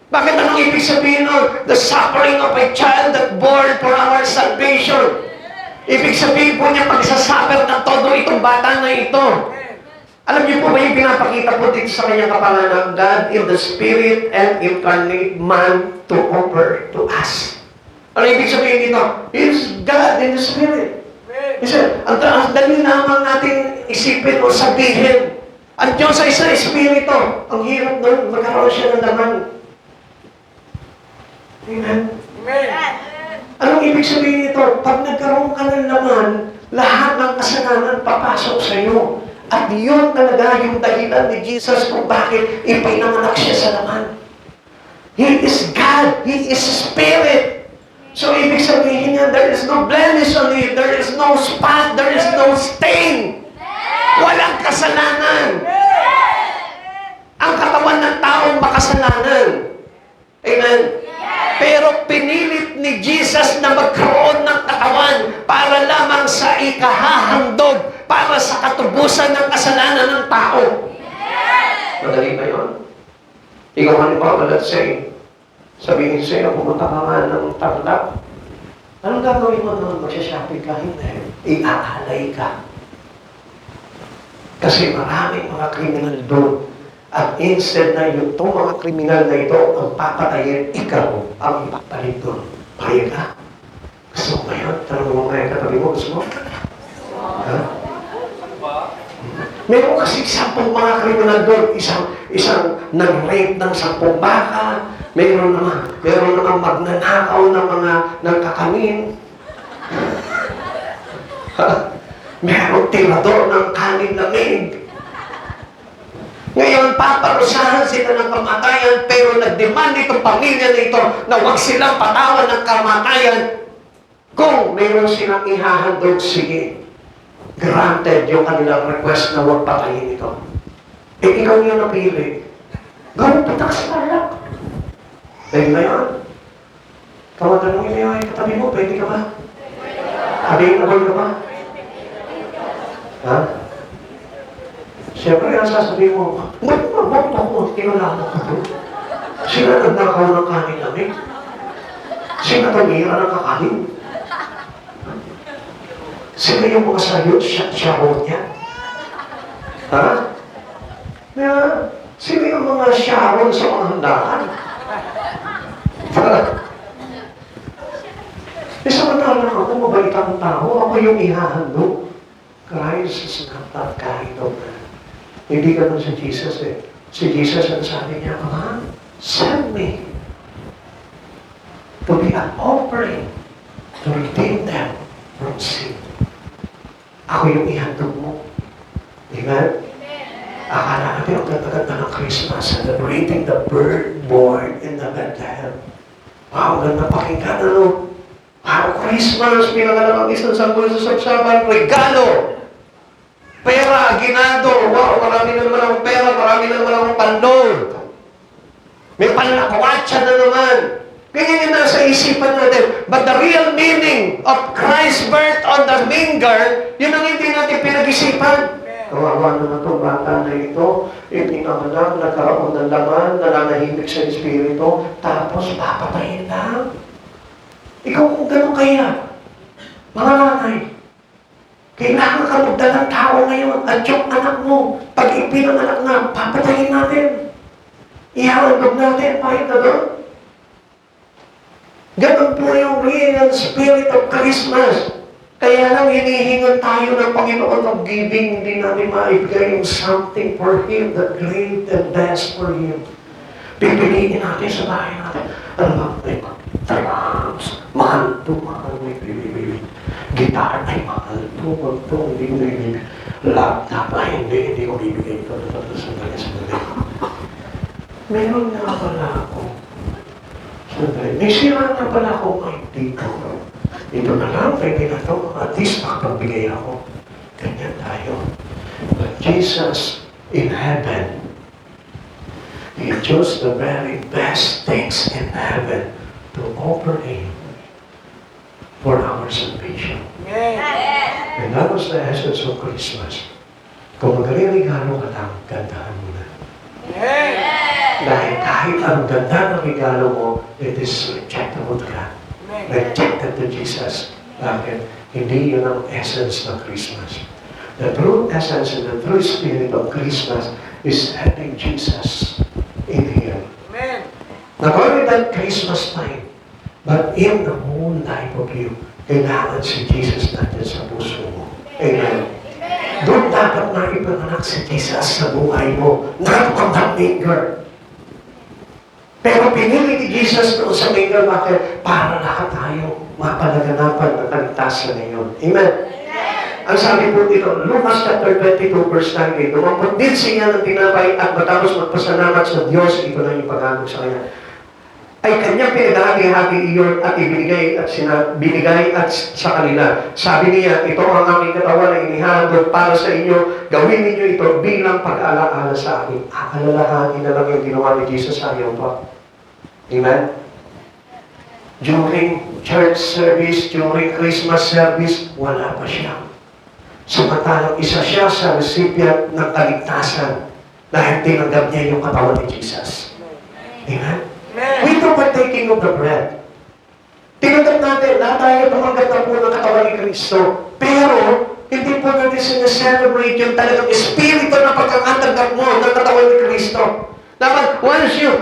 Bakit anong ibig sabihin nun? The suffering of a child that born for our salvation. Ibig sabihin po niya, pagsasuffer ng todo itong bata na ito. Alam niyo po ba yung pinapakita po dito sa kanyang kapanganak? God in the Spirit and incarnate man to offer to us. Ano ibig sabihin dito? He is God in the Spirit. Kasi, ang dali naman natin isipin o sabihin. Ang Diyos ay sa Espiritu. Ang hirap doon, magkaroon siya ng laman. Amen? Amen. Anong ibig sabihin nito? Pag nagkaroon ka ng laman, lahat ng kasalanan papasok sa iyo. At yun talaga yung dahilan ni Jesus kung bakit ipinanganak siya sa laman. He is God. He is Spirit. So, ibig sabihin niya, there is no blemish on it. There is no spot. There is no stain. Walang kasalanan. Ang katawan ng taong makasalanan. Amen? Pero pinilit ni Jesus na magkaroon ng katawan para lamang sa ikahahandog, para sa katubusan ng kasalanan ng tao. Madali ba yun? Ikaw halimbawa, let's say, sabihin sa'yo, pumunta ka nga ng Tarlac. Anong gagawin mo naman? Magsha-shopping ka? Hindi. Iaalay ka. Kasi maraming mga kriminal doon. At instead na yung itong mga kriminal na ito ang papatayin, ikaw ang ipapalit doon. Payag ka. Gusto mo ngayon? Tanong mo ngayon katabi mo, gusto mo? Ha? Meron kasi 10 mga kriminal doon. Isang nag-rape ng 10 baka, Meron naman magnanakaw ng mga nagkakanin. Meron tirador ng kanin lamig. Ngayon, paparusahan sila ng kamatayan, pero nag-demand itong pamilya nito na huwag silang patawan ng kamatayan. Kung mayroon silang ihahandog, sige, granted yung kanilang request na huwag patayin ito. Eh, ikaw yung napili. Gawin patak sa alak. Pwede na yun. Tawagan mo yung katabi mo, pwede ka ba? Sabihin na ka ba? Ha? Siyempre, ang sasabihin mo, bakit ako, kinulala ko to? Sila nagnakaw ng kanin namin. Sila tumira ng kakanin. Sila yung mga sayot, siyahon niya. Ha? Sila yung mga siyahon sa mga handaan. Samantala ako, mabait ang tao, ako yung ihahandog. Christ is not that kind of man. Hindi ka nun si Jesus eh. Si Jesus ang sabi niya, Ama, send me to be an offering to redeem them from sin. Ako yung ihandog mo. Amen? Akala natin ang ganda-ganda ng Christmas, celebrating the bird born in the Bethlehem. Wow, ganda pakinggan, ano? Wow, Christmas, pinangalang ang isang sanggol sa sabsaban, regalo! Pera, ginado. Wow, marami na naman akong pera, marami na naman akong panload. May panlakwatsa na naman. Ganyan yung nasa isipan natin. But the real meaning of Christ's birth on the manger, yun ang hindi natin pinag-isipan. Kawawa naman itong bata na ito, hindi naman lang, nagkaroon ng laman, nananahimik sa espiritu, tapos papatayin lang. Ikaw kung gano'n kaya, mga nanay, kailangan ka magdalang tao ngayon at yung anak mo, pag ipinanganak na, papatayin natin. Ihahandog natin, kahit na doon. Ganun po yung real spirit of Christmas. Kaya lang hinihingan tayo ng Panginoon of giving, hindi natin maibigay yung something for Him, the great and best for Him. Pipiliin natin sa bahay natin. Ano ba? Drums, mahal to, mahal. Gitar ay mahal to, wag to, hindi. Laptop ay hindi ko bibigay ito. Sandali. Meron na pala ako. Sandali. May sira na pala ako ngayon dito. Ito na lang, pwede na ito. At least makapagbigay ako. Ganyan tayo. But Jesus in heaven, He chose the very best things in heaven to offer Him for our salvation. And that was the essence of Christmas. Kung magre-regalo ka lang, gandahan mo na. Dahil kahit ang ganda ng regalo mo, it is rejectable to God. Rejected to Jesus. Bakit? Hindi yun ang essence ng Christmas. The true essence and the true spirit of Christmas is having Jesus in here. Not only that Christmas time, but in the whole life of you, kailangan si Jesus natin sa puso mo. Amen. Doon dapat na ipanganak si Jesus sa buhay mo, not on the manger. Pero pinili ni Jesus doon sa manger, bakit? Para lahat tayo mapalaganapan ng kaligtasan ngayon. Amen. Ang sabi po dito, Lucas chapter 22 verse 9, dumampot din siya ng tinapay at matapos magpasalamat sa Diyos, ito na yung pag-alok sa kanya, ay kanyang pinagahati-hati iyon at ibinigay at binigay at sa kanila. Sabi niya, ito ang aming katawan na inihandog para sa inyo, gawin ninyo ito bilang pag-alaala sa akin. Alalahanin na lang yung ginawa ni Jesus sa iyo pa. Amen? During church service, during Christmas service, wala pa siya. Samantalang isa siya sa recipient ng kaligtasan dahil tinanggap niya yung katawan ni Jesus. Amen? We do partaking of the bread. Tinanggap natin, lahat tayo tumanggap na po ng katawan ni Kristo. Pero, hindi po natin sineselebrate yung talagang espiritu na pagkakatanggap mo ng katawan ni Kristo. Dapat, once you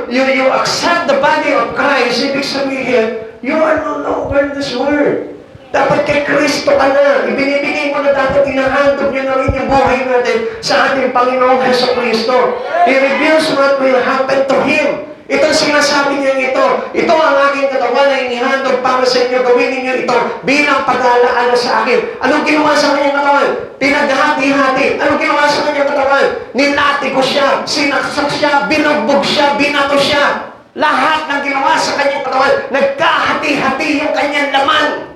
accept the body of Christ, ibig sabihin, you are no longer in this world. Dapat kay Kristo ka na. Ibinibigay mo na dapat inahandog niya na rin yung buhay natin sa ating Panginoong Heso Kristo. He reveals what will happen to Him. Itong sinasabi niya ito ang aking katawan na inihandog para sa inyo. Gawin ninyo ito bilang pag-aalaala sa akin. Anong ginawa sa kanyang katawan? Pinaghati-hati. Anong ginawa sa kanyang katawan? Ninati ko siya, sinaksak siya, binugbog siya, binato siya. Lahat ng ginawa sa kanyang katawan, nagkahati-hati yung kanyang laman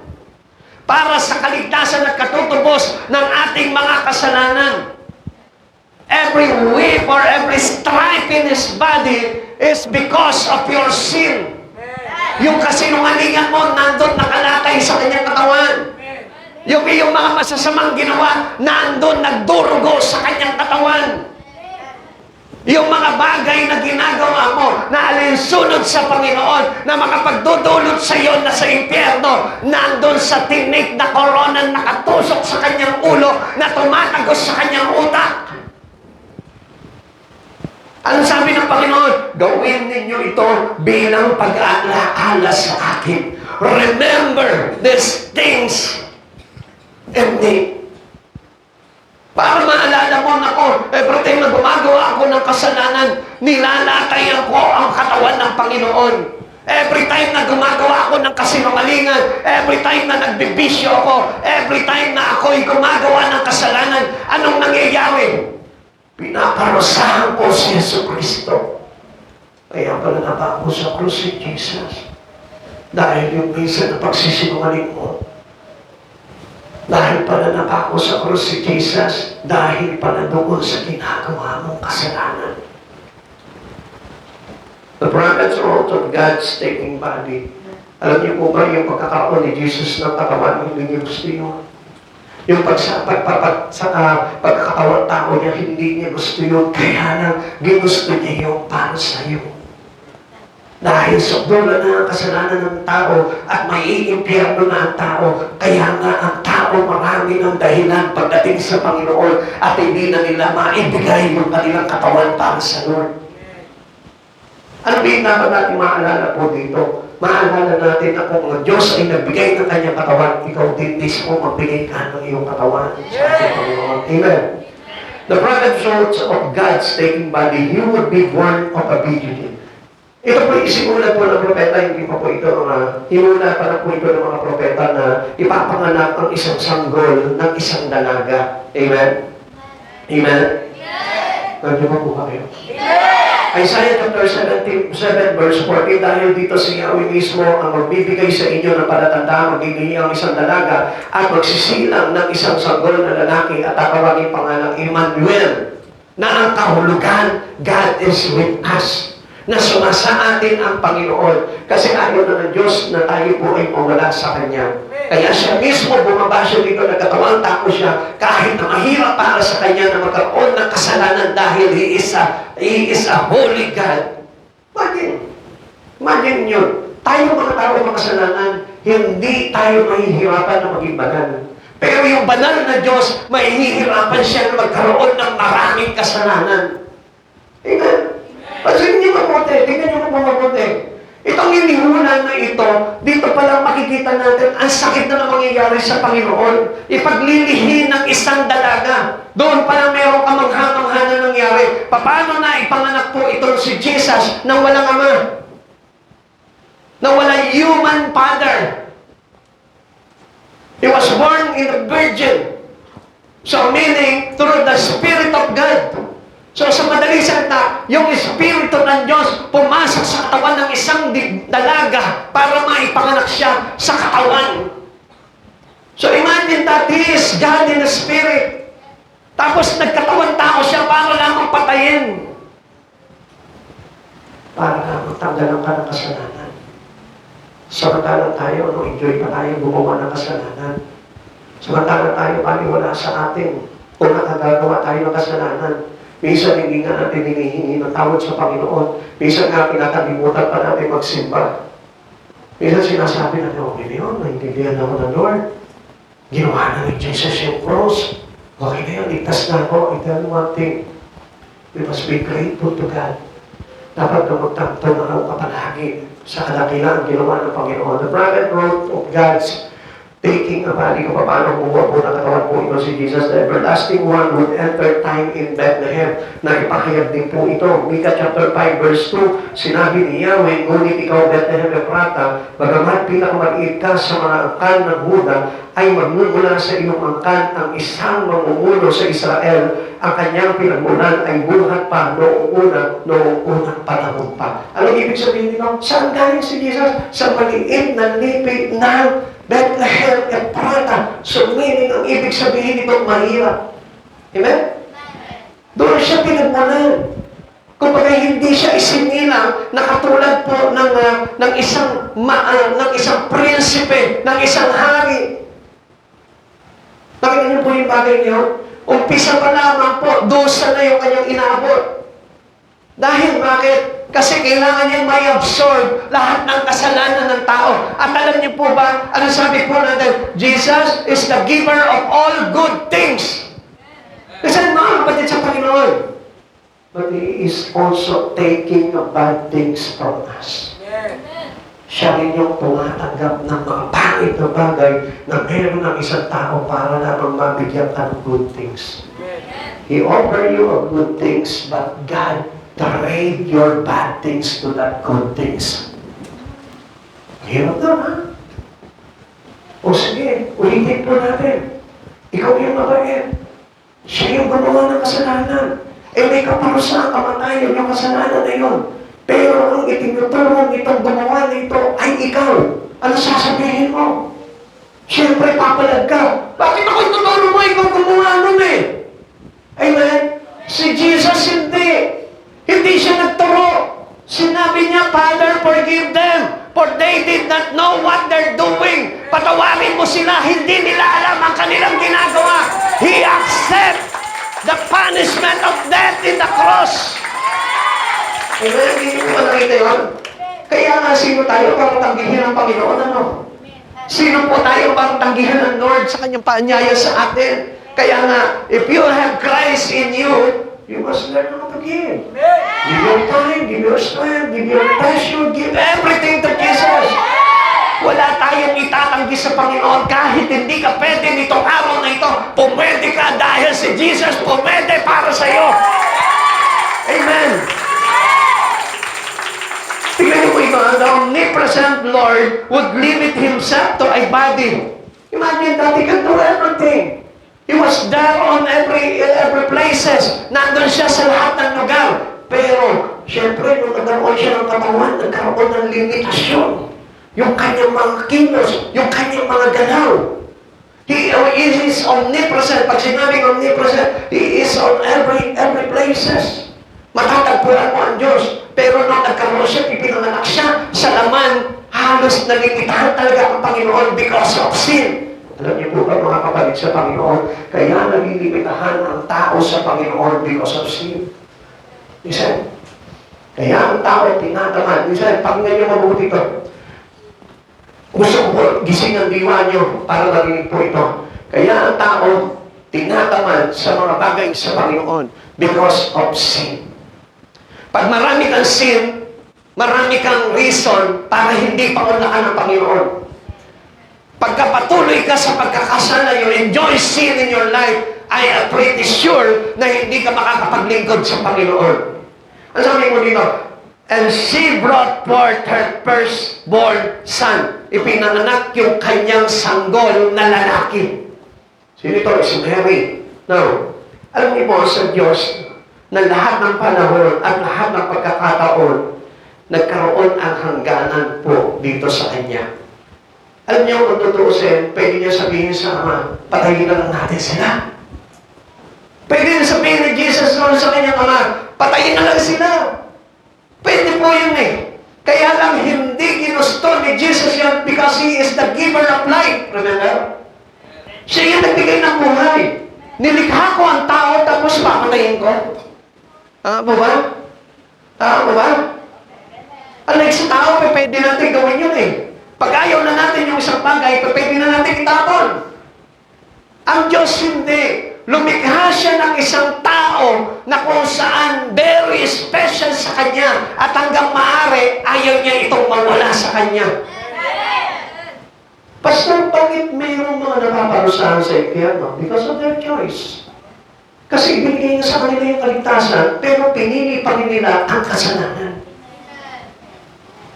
para sa kaligtasan at katutubos ng ating mga kasalanan. Every whip or every stripe in His body is because of your sin. Yung kasinungalingan mo, nandun nakalatay sa kanyang katawan. Yung iyong mga masasamang ginawa, nandun nagdurugo sa kanyang katawan. Yung mga bagay na ginagawa mo, na alinsunod sa Panginoon, na makapagdudulot sa iyo na sa impyerno, nandun sa tinik na korona nakatusok sa kanyang ulo, na tumatagos sa kanyang utak. Ano sabi ng Panginoon? Gawin ninyo ito bilang pag-aalaala sa akin. Remember these things in me. Para maalala mo na ko, every time na gumagawa ako ng kasalanan, nilalatayan ko ang katawan ng Panginoon. Every time na gumagawa ako ng kasinungalingan, every time na nagbibisyo ako, every time na ako'y gumagawa ng kasalanan, anong nangyayari? Pinaparusahan ko si Jesucristo. Kaya pala nabako sa krus si Jesus. Dahil yung minsan na pagsisinungaling mo, dahil pala nabako sa krus si Jesus, dahil pala doon sa ginagawa mong kasalanan. The prophets wrote of God's taking body. Alam niyo po ba yung pagkakaroon ni Jesus ng katawan, hindi niyo gusto yun? Yung pagkakatawang tao niya, hindi niya gusto yun. Kaya lang, ginusto niya yung para sa iyo. Dahil sukdulan na ang kasalanan ng tao at may iimpyerno na ang tao. Kaya nga ang tao marami ng dahilan pagdating sa Panginoon at hindi na nila maibigay yung kanilang katawan para sa Lord. Ano ba yung dapat natin maalala po dito? Maalala natin na kung ang Diyos ay nagbigay ng kanyang katawan, ikaw din mismo magbigay ka ng iyong katawan sa ating Panginoon. Amen. The prophet wrote of God's taking body, He would be born of a virgin. Ito po isimulan po ng propeta, hindi pa po ito, hinula pa na po ito ng mga propeta na ipapanganak ang isang sanggol ng isang dalaga. Amen? Amen? Nandiyo pa po ba kayo? Isaiah chapter 7 verse 40, dahil dito si Yahweh mismo ang magbibigay sa inyo ng palatandaan, magiging ang isang dalaga at magsisilang ng isang sanggol na lalaki at tatawagin pangalang Emmanuel, na ang kahulugan, God is with us, na sumasa atin ang Panginoon. Kasi ayaw na ng Diyos na tayo po ay mawala sa Kanya. Kaya siya mismo bumaba siya dito, nagkatawang tao siya, kahit na mahirap para sa Kanya na magkaroon ng kasalanan dahil He is a holy God. Imagine yun. Tayo mga tao makasalanan, hindi tayo mahihirapan na maging banal. Pero yung banal na Diyos, mahihirapan siya na magkaroon ng maraming kasalanan. Amen? Pansinin niyo mabuti, tingnan niyo mabuti. Itong inihunan na ito, dito pa lang makikita natin ang sakit na mangyayari sa Panginoon. Ipaglilihin ng isang dalaga. Doon pa lang mayroong kamangha-mangha na nangyari. Paano na ipanganak po ito si Jesus nang walang ama? Nang walang human father. He was born in a virgin. So meaning, through the Spirit of God. So sa madaling salita, yung Espiritu ng Diyos pumasok sa katawan ng isang dalaga para maipanganak siya sa katawan. So imagine that He is God in the Spirit. Tapos nagkatawang tao siya para lamang patayin. Para lamang tanggalan ka ng kasalanan. Samantalang tayo, enjoy pa tayo gumawa ng kasalanan. Samantalang tayo paliwala sa atin kung nakagagawa tayo ng kasalanan. Minsan hindi nga natin hinihingi ng tawad sa Panginoon. Minsan nga pinakalimutan pa natin magsimba. Minsan sinasabi natin, okay na yun, naintindihan ako ng Lord. Ginawa na ni Jesus yung cross. Okay na yun, ligtas na ako. I tell you one thing, we must be grateful to God. Dapat na magtanto na ako palagi sa kadakilaan ginawa ng Panginoon. The prophet wrote of God's taking a body kung paano kumuha po ng katawan po ito si Jesus. The everlasting one would enter time in Bethlehem. Na ipahayag din po ito. Micah chapter 5 verse 2, sinabi ni Yahweh, ngunit ikaw Bethlehem Ephrata, bagamat pinakamaliit ka sa mga angkan ng Huda, ay magmumula sa iyong angkan ang isang mamumuno sa Israel. Ang kanyang pinagmulan ay buhat pa noong unang panahon pa. Ano ibig sabihin nito? Saan galing si Jesus? Sa maliit na lipi ng Bethlehem Ephrata. So meaning, ang ibig sabihin nito, mahirap. Amen? Doon siya pinagmulan. Kumbaga, hindi siya isinilang na katulad po ng isang prinsipe, ng isang hari. Nakita niyo po yung bagay niyo? Umpisa pa lamang po, dosa na yung kanyang inabot. Dahil bakit? Kasi kailangan niyang may absorb lahat ng kasalanan ng tao. At alam niyo po ba, ano sabi po natin? Jesus is the giver of all good things. Kasi mga kapatid sa Panginoon. But He is also taking the bad things from us. Siya rin yung tumatanggap ng mga pangit na bagay na meron ng isang tao para lamang mabigyan ka ng good things. He offer you of good things, but God trade your bad things to that good things. Hirap doon, ha? O sige, ulitin po natin. Ikaw yung mabait. Siya yung gumawa ng kasalanan. May kaparusahan, kamatayan yung kasalanan na yun. Pero ang itinutulong itong gumawa nito ay ikaw. Ano sasabihin mo? Siyempre, papalag ka. Bakit ako itutulong mo? Ikaw gumawa nun eh. Amen? Si Jesus hindi. Hindi siya nagturo. Sinabi niya, Father, forgive them, for they did not know what they're doing. Patawarin mo sila, hindi nila alam ang kanilang ginagawa. He accepts the punishment of death in the cross. Amen? Hindi mo ba nakita yun? Kaya nga, sino tayo para tanggihin ng Panginoon? Ano? Sino po tayo para tanggihin ng Lord sa kanyang paanyaya sa atin? Kaya nga, if you have Christ in you, you must learn how to give. Give your time, give your strength, give your passion, give everything to Jesus. Wala tayong itatanggi sa Panginoon kahit hindi ka pwede nitong araw na ito. Pumwede ka dahil si Jesus pumwede para sa iyo. Amen. Tingnan niyo po ito, the omnipresent Lord would limit Himself to a body. Imagine that He can do everything. He was there on every places. Nandun siya sa lahat ng lugar. Pero, syempre, nung nagkaroon siya ng katawan, nagkaroon ng limitasyon. Yung kanyang mga kilos, yung kanyang mga galaw. He is omnipresent. Pag sinabing omnipresent, He is on every places. Matatagpuan mo ang Diyos. Pero nung nagkaroon siya, ipinanganak siya sa laman, halos nalimitahan talaga ang Panginoon because of sin. Alam niyo po ba, mga kapatid sa Panginoon, kaya nalilimitahan ang tao sa Panginoon because of sin. Listen, kaya ang tao tinatamad. Listen, pakinggan niyo mabuti ito. Gusto ko gising ang diwa niyo para marinig po ito. Kaya ang tao tinatamad sa mga bagay sa Panginoon because of sin. Pag marami kang sin, marami kang reason para hindi pangunahan ng Panginoon. Pagkapatuloy ka sa pagkakasala, you enjoy sin in your life, I am pretty sure na hindi ka makakapaglingkod sa Panginoon. Ang sabi mo dito, and she brought forth her firstborn son. Ipinanganak yung kanyang sanggol na lalaki. Sino ito? Si Mary. Now, alam niyo po sa Diyos na lahat ng panahon at lahat ng pagkakataon nagkaroon ang hangganan po dito sa Kanya. Alam niyo, kung tutuusin, pwede niya sabihin sa Ama, patayin na lang natin sila. Pwede niya sabihin ni Jesus noon sa kanyang Ama, patayin na lang sila. Pwede po yun eh. Kaya lang hindi ginusto ni Jesus yan because He is the giver of life. Remember? Siya yung nagbigay ng buhay. Nilikha ko ang tao tapos papatayin ko. Tama ba? Tama ba? Unlike sa tao, pwede natin gawin yun eh. Pag ayaw na natin yung isang bagay, pwede na natin itapon. Ang Diyos hindi. Lumikha siya ng isang tao na kung saan very special sa Kanya at hanggang maaari, ayaw niya itong mawala sa Kanya. Pastor, bakit mayroong mga napaparusahan sa impyerno? Because of their choice. Kasi ibinigay niya sa kanila yung kaligtasan, pero pinili pa rin nila ang kasalanan.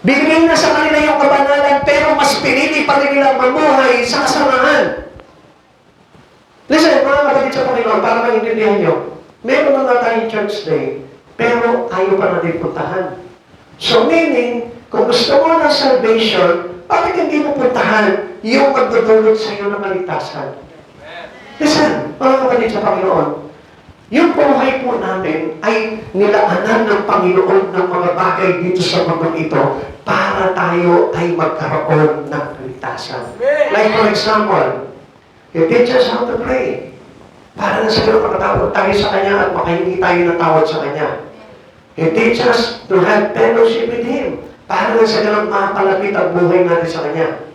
Binigay na sa kanila yung kabanalan, pero mas pinili pa rin nila mamuhay sa kasamahan. Listen, mga kapatid sa Panginoon, para maintindihan nyo, meron na tayong church day, pero ayaw pa natin puntahan. So meaning, kung gusto mo ng salvation, bakit hindi mo puntahan yung magdudulot sa iyo ng kaligtasan? Listen, mga kapatid sa Panginoon, yung buhay po natin ay nilaanan ng Panginoon ng mga bagay dito sa mundong ito para tayo ay magkaroon ng kaligtasan. Like for example, He teaches us how to pray. Para na sa makatawag tayo sa Kanya at makahingi tayo ng tawad sa Kanya. He teaches us to have fellowship with Him. Para na sa ganun makapalapit ang buhay natin sa Kanya.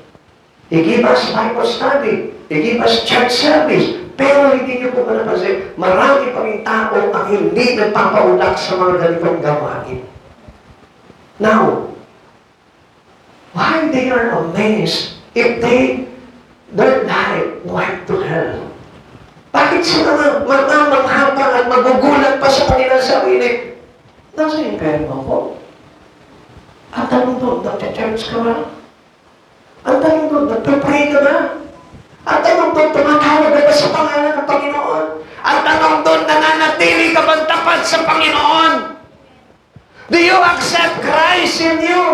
He give us Bible study. He give us church service. Pero hindi niyo po ba napansin, marami pa rin tao ang hindi nagpapaulak sa mga ganitong gawain. Now, why they are amazed if their life went to hell? Bakit sila mamanghabang at magugulat pa sa kanilang sarili? Nasa impyerno ko? Ang tanong doon, nag-church ka ba? Ang tanong doon, nagpapray ka ba? Ang tanong doon, tumatawag ka ba sa pangalan ng Panginoon? Ang tanong doon, nananatili ka bang tapat sa Panginoon? Do you accept Christ in you?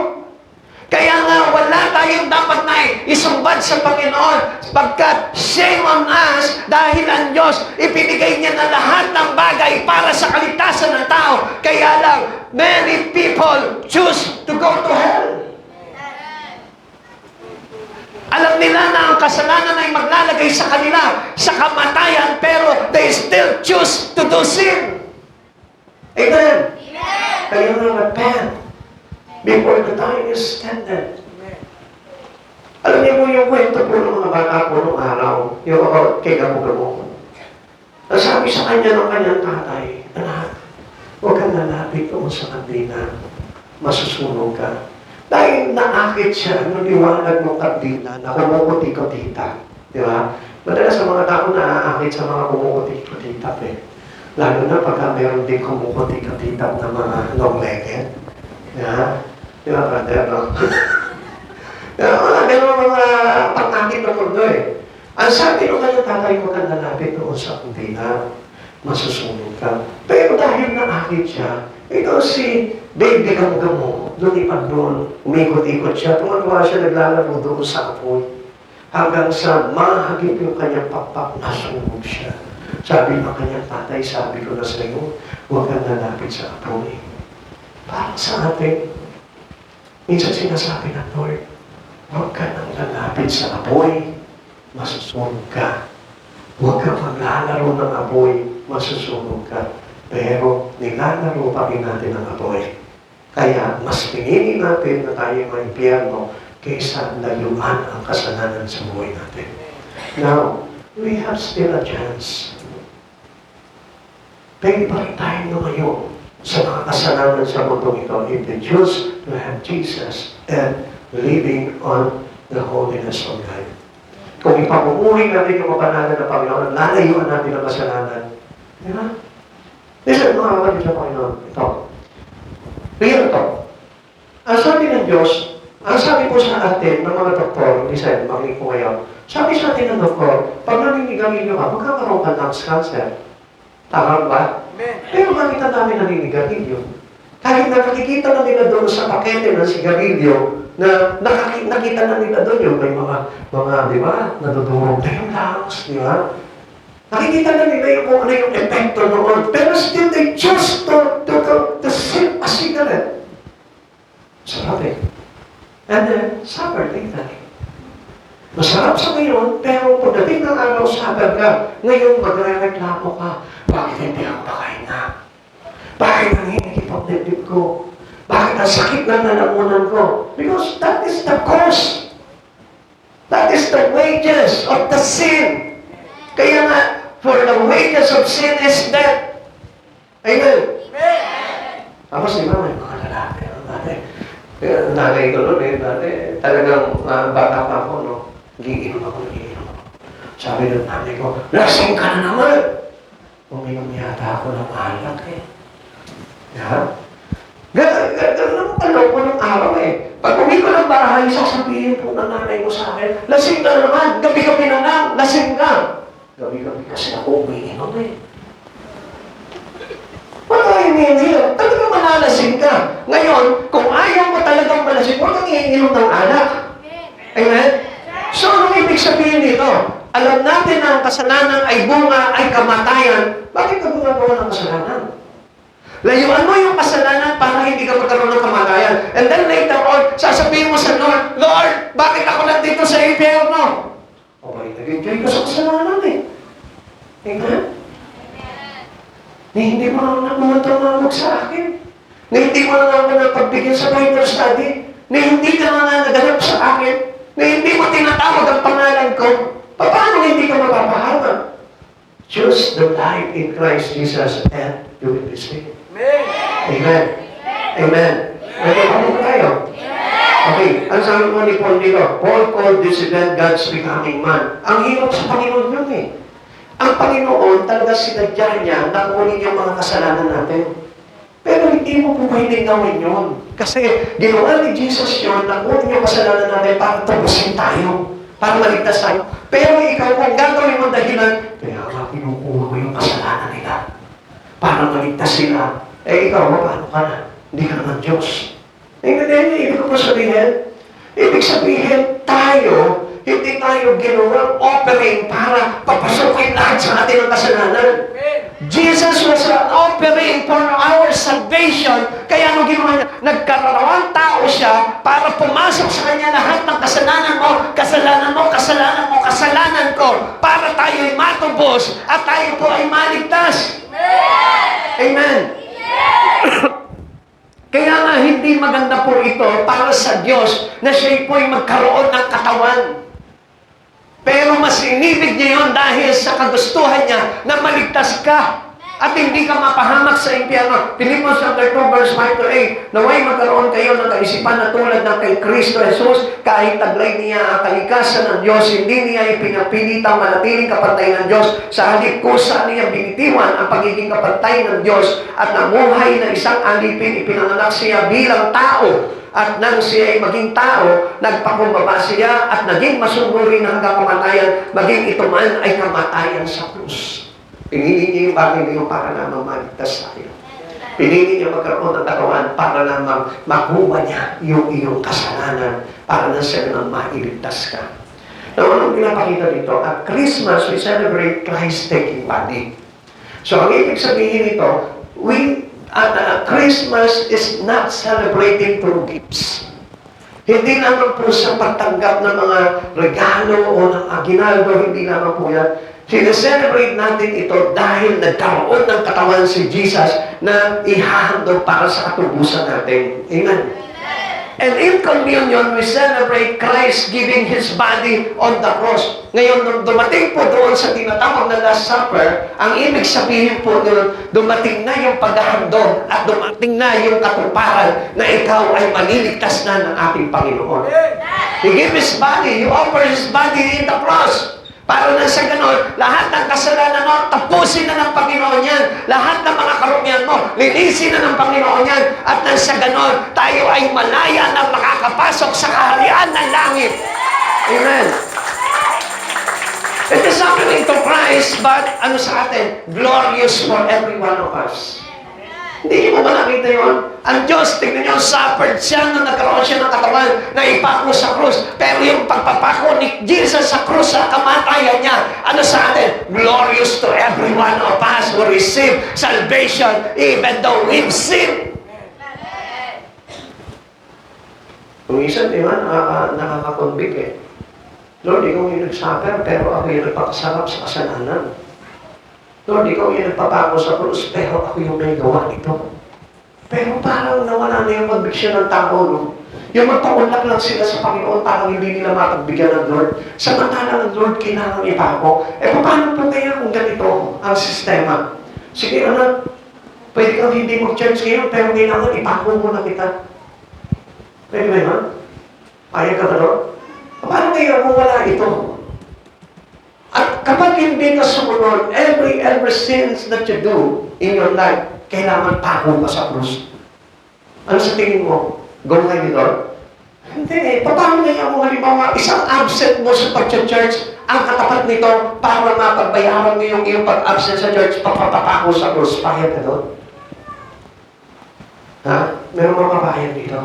Kaya nga, wala tayong dapat na isumbad sa Panginoon pagkat shame on us dahil ang Diyos ipinigay niya na lahat ng bagay para sa kaligtasan ng tao. Kaya lang, many people choose to go to hell. Alam nila na ang kasalanan ay maglalagay sa kanila sa kamatayan, pero they still choose to do sin. Amen? Amen. Kaya nga repent before the time is extended. Alam niyo po yung kwento po ng mga bata po nung araw, yung about kay Gamo-Gamo. Nasabi sa kanya ng kanyang tatay, anak, huwag kang lalapit doon sa kandila, masusunog ka. Dahil naakit siya nung liwanag ng kandila na kumukuti-kutita. Di ba? Madalas sa mga tao naaakit sa mga kumukuti-kutita eh. Lalo na pagka meron din kumukuti-kutita na mga long-legged. Di ba, brother? No? Ganun mga pangakit ng mundo eh. Ang sabi nung kanyang tatay mo kang lalapit doon sa kandila, masusunog ka. Pero dahil naakit siya, ito si baby Gamo-Gamo, lumipad doon, umikot-ikot siya, tumawa siya, naglalaro doon sa apoy. Hanggang sa mahagip yung kanyang pakpak, nasunog siya. Sabi ng kanyang tatay, sabi ko na sa iyo, huwag kang lalapit sa apoy. Parang sa atin, minsan sinasabi ng Lord, huwag ka nang lalapit sa apoy, masusunog ka. Huwag ka maglalaro ng apoy, masusunog ka. Pero nilalaro pa rin natin ang apoy. Kaya mas pinili natin na tayo maimpyerno kaysa layuan ang kasalanan sa buhay natin. Now, we have still a chance. Pwede pa rin tayo lumayo sa mga kasalanan sa mundong ito if they choose to have Jesus and living on the holiness of God. Kung ipamumuhay natin yung mapanalan ng Panginoon, lalayuan natin ang kasalanan. Di ba? Listen, mga kapatid sa Panginoon, ito. Real ito. Ang sabi ng Diyos, ang sabi po sa atin ng mga doktor, listen, makinig po ngayon, sabi sa atin ng doktor, pag naninigarilyo ka, magkakaroon ka ng cancer. Tama ba? Pero bakit ang dami naninigarilyo? Kahit nakikita na nila doon sa pakete ng sigarilyo, na nakita na nila doon yung may mga di ba, nadudurog na yung lungs, di ba? Nakikita na nila yung kung ano yung epekto noon. Pero still, they choose to sip a cigarette. Sarap eh. And then, suffer later. Masarap sa ngayon, pero pagdating ng araw, suffer ka. Ngayon, magre-reklamo ka. Bakit hindi ako pakahinga? Bakit nanginigip ang dibdib ko? Bakit ang sakit ng lalamunan ko? Because that is the cause. That is the wages of the sin. Kaya nga, for the wages of sin is death. Amen? Amen. Tapos di ba, may mga lalaki. Nanay ko noon dati, talagang bata pa ako, no? Giinom ako, giinom ako. Sabi ng nanay ko, lasing ka na naman! Uminom yata ako ng alak eh. Ha? Ganun naman kaloko ng araw eh. Pag uwi ko ng bahay, sasabihin po ng nanay ko sa akin, lasing ka na naman, gabi-gabi na lang, lasing ka. Gabi-gabi kasi ako umiinom eh. Wala iniinom, talagang malalasing ka. Ngayon, kung ayaw mo talagang malasing, huwag kang iinom ng alak. Amen? So, anong ibig sabihin nito? Alam natin na ang kasalanan ay bunga, ay kamatayan. Bakit ka gumagawa ng kasalanan? Layuan mo yung kasalanan para hindi ka magkaroon ng kamatayan. And then later on, sasabihin mo sa Lord, Lord, bakit ako nandito sa impyerno? O bakit nag-enjoy ka sa kasalanan eh? Amen? Na hindi mo na naman tumawag sa akin. Na hindi mo na naman napagbigyan sa Bible study. Na hindi ka na naganap sa akin. Na hindi mo tinatawag ang pangalan ko. Paano hindi ka mapapahamak? Choose the life in Christ Jesus and you will be saved. Amen. Amen. Nagpapalong tayo. Okay, ang sabi mo ni Paul dito, Paul called this event God's becoming man. Ang hirap sa Panginoon yun eh. Ang Panginoon talaga sinadya niya na kunin yung mga kasalanan natin. Pero hindi mo po pwedeng gawin yun. Kasi ginawa ni Jesus yun na kunin yung kasalanan natin para tapusin tayo. Para maligtas tayo. Pero ikaw, kung gagawin mo dahilan, kaya nga pinukuha mo yung kasalanan nila. Para maligtas sila. Eh ikaw, paano ka na? Hindi ka naman Diyos. Ibig ko po sabihin, ibig sabihin tayo, hindi tayo ginawang offering para papasukin lahat sa atin ng kasalanan. Jesus was an offering for our salvation. Kaya ano ginawa niya? Nagkarawang tao siya para pumasok sa kanya lahat ng kasalanan mo, kasalanan mo, kasalanan mo, kasalanan ko. Para tayo'y matubos at tayo po ay maligtas. Amen. Kaya nga hindi maganda po ito para sa Diyos na siya po'y magkaroon ng katawan. Pero mas inibig niya yun dahil sa kagustuhan niya na maligtas ka at hindi ka mapahamak sa impyerno. Philippians chapter 2 verse 5 to 8, naway magkaroon kayo ng kaisipan na tulad ng kay Kristo Jesus, kahit taglay niya ang kalikasan ng Diyos, hindi niya ipinapilitang manatiling kapantay ng Diyos. Sa halip kusa niya binitiwan ang pagiging kapantay ng Diyos at namuhay na isang alipin, ipinanganak siya bilang tao. At nang siya ay maging tao, nagpakumbaba siya at naging masunurin hanggang kamatayan, maging ito man ay kamatayan sa krus. Pinili niya yung bagay na yung para lamang maligtas tayo. Pinili niya magkaroon ng katawan para lamang makuha niya yung iyong kasalanan para na siya nang mailigtas ka. Now, anong pinapakita dito? At Christmas, we celebrate Christ taking body. So, ang ibig sabihin nito, Christmas is not celebrating through gifts. Hindi naman po sa pagtanggap ng mga regalo o ng aginaldo, hindi naman po yan. Sineselebrate natin ito dahil nagkaroon ng katawan si Jesus na ihahandog para sa katubusan natin. Amen. And in communion, we celebrate Christ giving His body on the cross. Ngayon, nung dumating po doon sa tinatawag na Last Supper, ang ibig sabihin po doon, dumating na yung paghahandog at dumating na yung katuparan na ikaw ay maliligtas na ng ating Panginoon. He gave His body, He offered His body in the cross. Para na sa ganon, lahat ng kasalanan mo, tapusin na ng Panginoon yan. Lahat ng mga karumihan mo, linisin na ng Panginoon yan. At nang sa ganon, tayo ay malaya na makakapasok sa kaharian ng langit. Amen. It is happening to Christ, but ano sa atin? Glorious for every one of us. Hindi mo ba nakita yun? Ang Diyos, tignan niyo, suffered siya na nagkaroon siya ng katawan na ipako sa krus. Pero yung pagpapako ni Jesus sa krus, sa kamatayan niya, ano sa atin? Glorious to every one of us who receive salvation even though we've sinned. Kung isa, di ba, nakakakonvict eh. Lord, ikaw yung nag-suffer, pero ako yung nagpakasarap sa kasalanan. Lord, ikaw yung nagpapako sa krus, pero ako yung may gawa nito. Pero parang nawala na yung conviction ng tao, no? Yung magpaunlak lang sila sa Panginoon, parang hindi nila mapagbigyan ng Lord. Samantala ng Lord, kailangan ipako. Paano po kaya kung ganito ang sistema? Sige, anak, pwede kang hindi mag-church ngayon, pero kailangan ipako mo na kita. Pwede ba yun? Payag ka ba, Lord? Paano ngayon kung wala ito? At kapag hindi ka sumunod, every sins that you do in your life, kailangan pako ka sa krus. Ano sa tingin mo? Go kayo doon? Hindi. Paano ngayon kung halimbawa, isang absent mo sa pag-church, ang katapat nito, para mapagbayaran mo yung iyong pag-absent sa church, papapako sa krus, payag ka doon? Ha? Meron mga kabayan dito?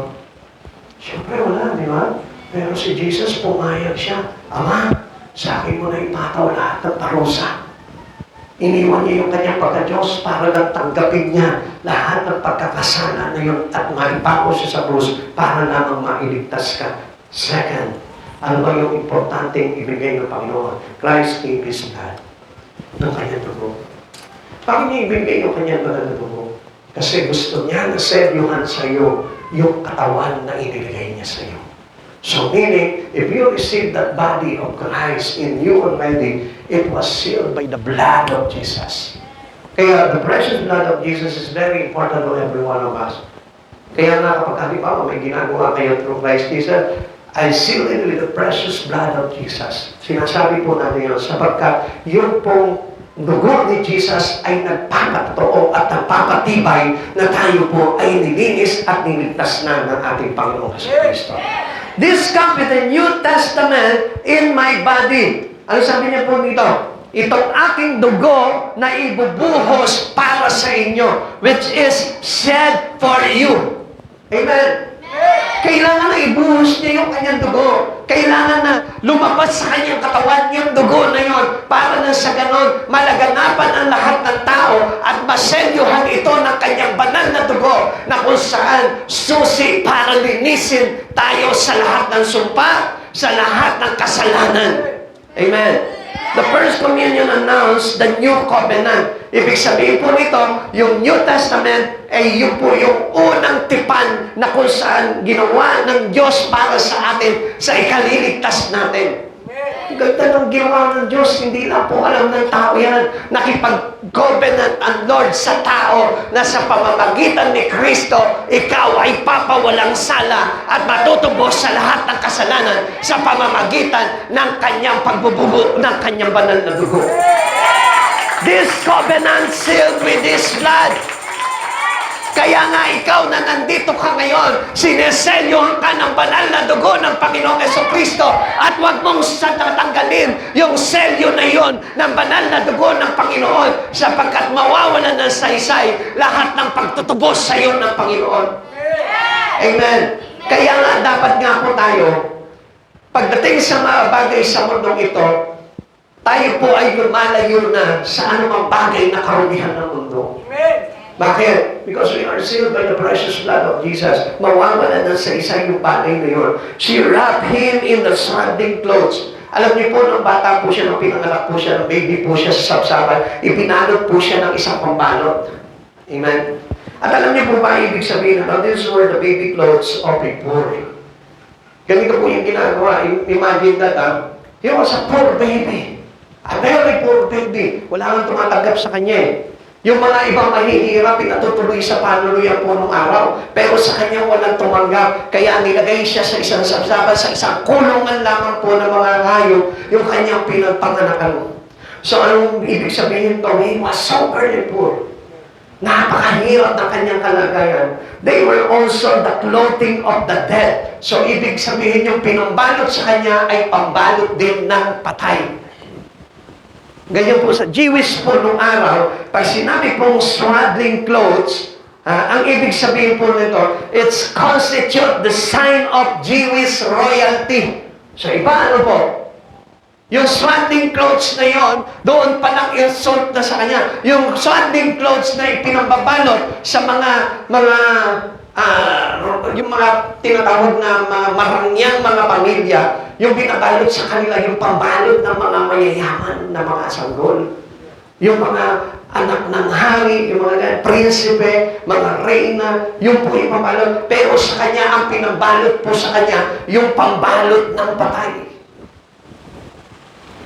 Siyempre wala, di ba? Pero si Jesus, pumayag siya. Ama, sa akin mo na ipataw lahat ng parusa. Iniwan niya yung kanyang pagka-Diyos para lang tanggapin niya lahat ng pagkakasala na yun at maipako siya sa krus para lamang mailigtas ka. Second, ano ba yung importanteng ibigay ng Panginoon? Christ gave His blood ng kanyang dugo. Bakit niya ibigay yung kanyang banal na dugo? Kasi gusto niya na seryuhan sa iyo yung katawan na ibigay niya sa iyo. So meaning, if you receive that body of Christ in you already, it was sealed by the blood of Jesus. Kaya the precious blood of Jesus is very important to every one of us. Kaya nga kapag halimbawa may ginagawa kayo through Christ Jesus, I seal it with the precious blood of Jesus. Sinasabi po natin yun sapagkat yung pong dugo ni Jesus ay nagpapatotoo at nagpapatibay na tayo po ay nilinis at niligtas na ng ating Panginoong Kristo. This comes with the New Testament in my body. Ano sabi niya po dito? Itong aking dugo na ibubuhos para sa inyo, which is shed for you. Amen. Kailangan na ibuhos niya yung kanyang dugo. Kailangan na lumabas sa kanyang katawan yung dugo na yun para na sa ganon malaganapan ang lahat ng tao at masedyuhan ito ng kanyang banal na dugo na kung saan susi para linisin tayo sa lahat ng sumpa, sa lahat ng kasalanan. Amen. The First Communion announced the New Covenant. Ibig sabihin po nito, yung New Testament ay yun po yung unang tipan na kung saan ginawa ng Diyos para sa atin, sa ikaliligtas natin. Ganda ng ginawa ng Diyos, hindi lang po alam ng tao yan. Nakipag-covenant ang Lord sa tao na sa pamamagitan ni Kristo, ikaw ay papawalang sala at matutubos sa lahat ng kasalanan sa pamamagitan ng kanyang pagbububo ng kanyang banal na dugo. This covenant sealed with His blood. Kaya nga ikaw na nandito ka ngayon, sineselyohan ka ng banal na dugo ng Panginoong Jesucristo at huwag mong tatanggalin yung selyo na yon ng banal na dugo ng Panginoon sapagkat mawawalan ng saysay lahat ng pagtutubos sa iyo ng Panginoon. Amen. Kaya nga dapat nga po tayo, pagdating sa mga bagay sa mundong ito, tayo po ay lumalayo na sa anumang bagay na karumihan ng mundo. Bakit? Because we are sealed by the precious blood of Jesus. Mawawala na sa isa yung bagay na yun. She wrapped Him in the swaddling clothes. Alam niyo po, nung bata po siya, nung pinanganak po siya, nung baby po siya sa sapsapan, ipinalot po siya ng isang pambalot. Amen? At alam niyo po ba ibig sabihin na these were the baby clothes of a poor. Ganito po yung ginagawa. Imagine that, he was a poor baby. A very poor baby. Wala kang tumatanggap sa kanya eh. Yung mga ibang mahihirap, pinatutuloy sa panuluyan po nung araw. Pero sa kanya walang tumanggap. Kaya nilagay siya sa isang sapsapan, sa isang kulungan lamang po ng mga hayop, yung kanyang pinagpanganakan. So anong ibig sabihin to? He was so very poor. Napakahirap ng kanyang kalagayan. They were also the clothing of the dead. So ibig sabihin yung pinambalot sa kanya ay pambalot din ng patay. Ganyan po sa Jewish po nung araw, pag sinabi pong swaddling clothes, ang ibig sabihin po nito, it's constitute the sign of Jewish royalty. So iba ano po? Yung swaddling clothes na yon, doon palang insult na sa kanya. Yung swaddling clothes na ipinambabalot sa yung mga tinatawag na mga marangyang mga pamilya, yung binabalot sa kanila, yung pambalot ng mga mayayaman na mga sanggol. Yung mga anak ng hari, yung mga prinsipe, mga reyna, yung po yung pambalot. Pero sa kanya, ang pinambalot po sa kanya, yung pambalot ng patay.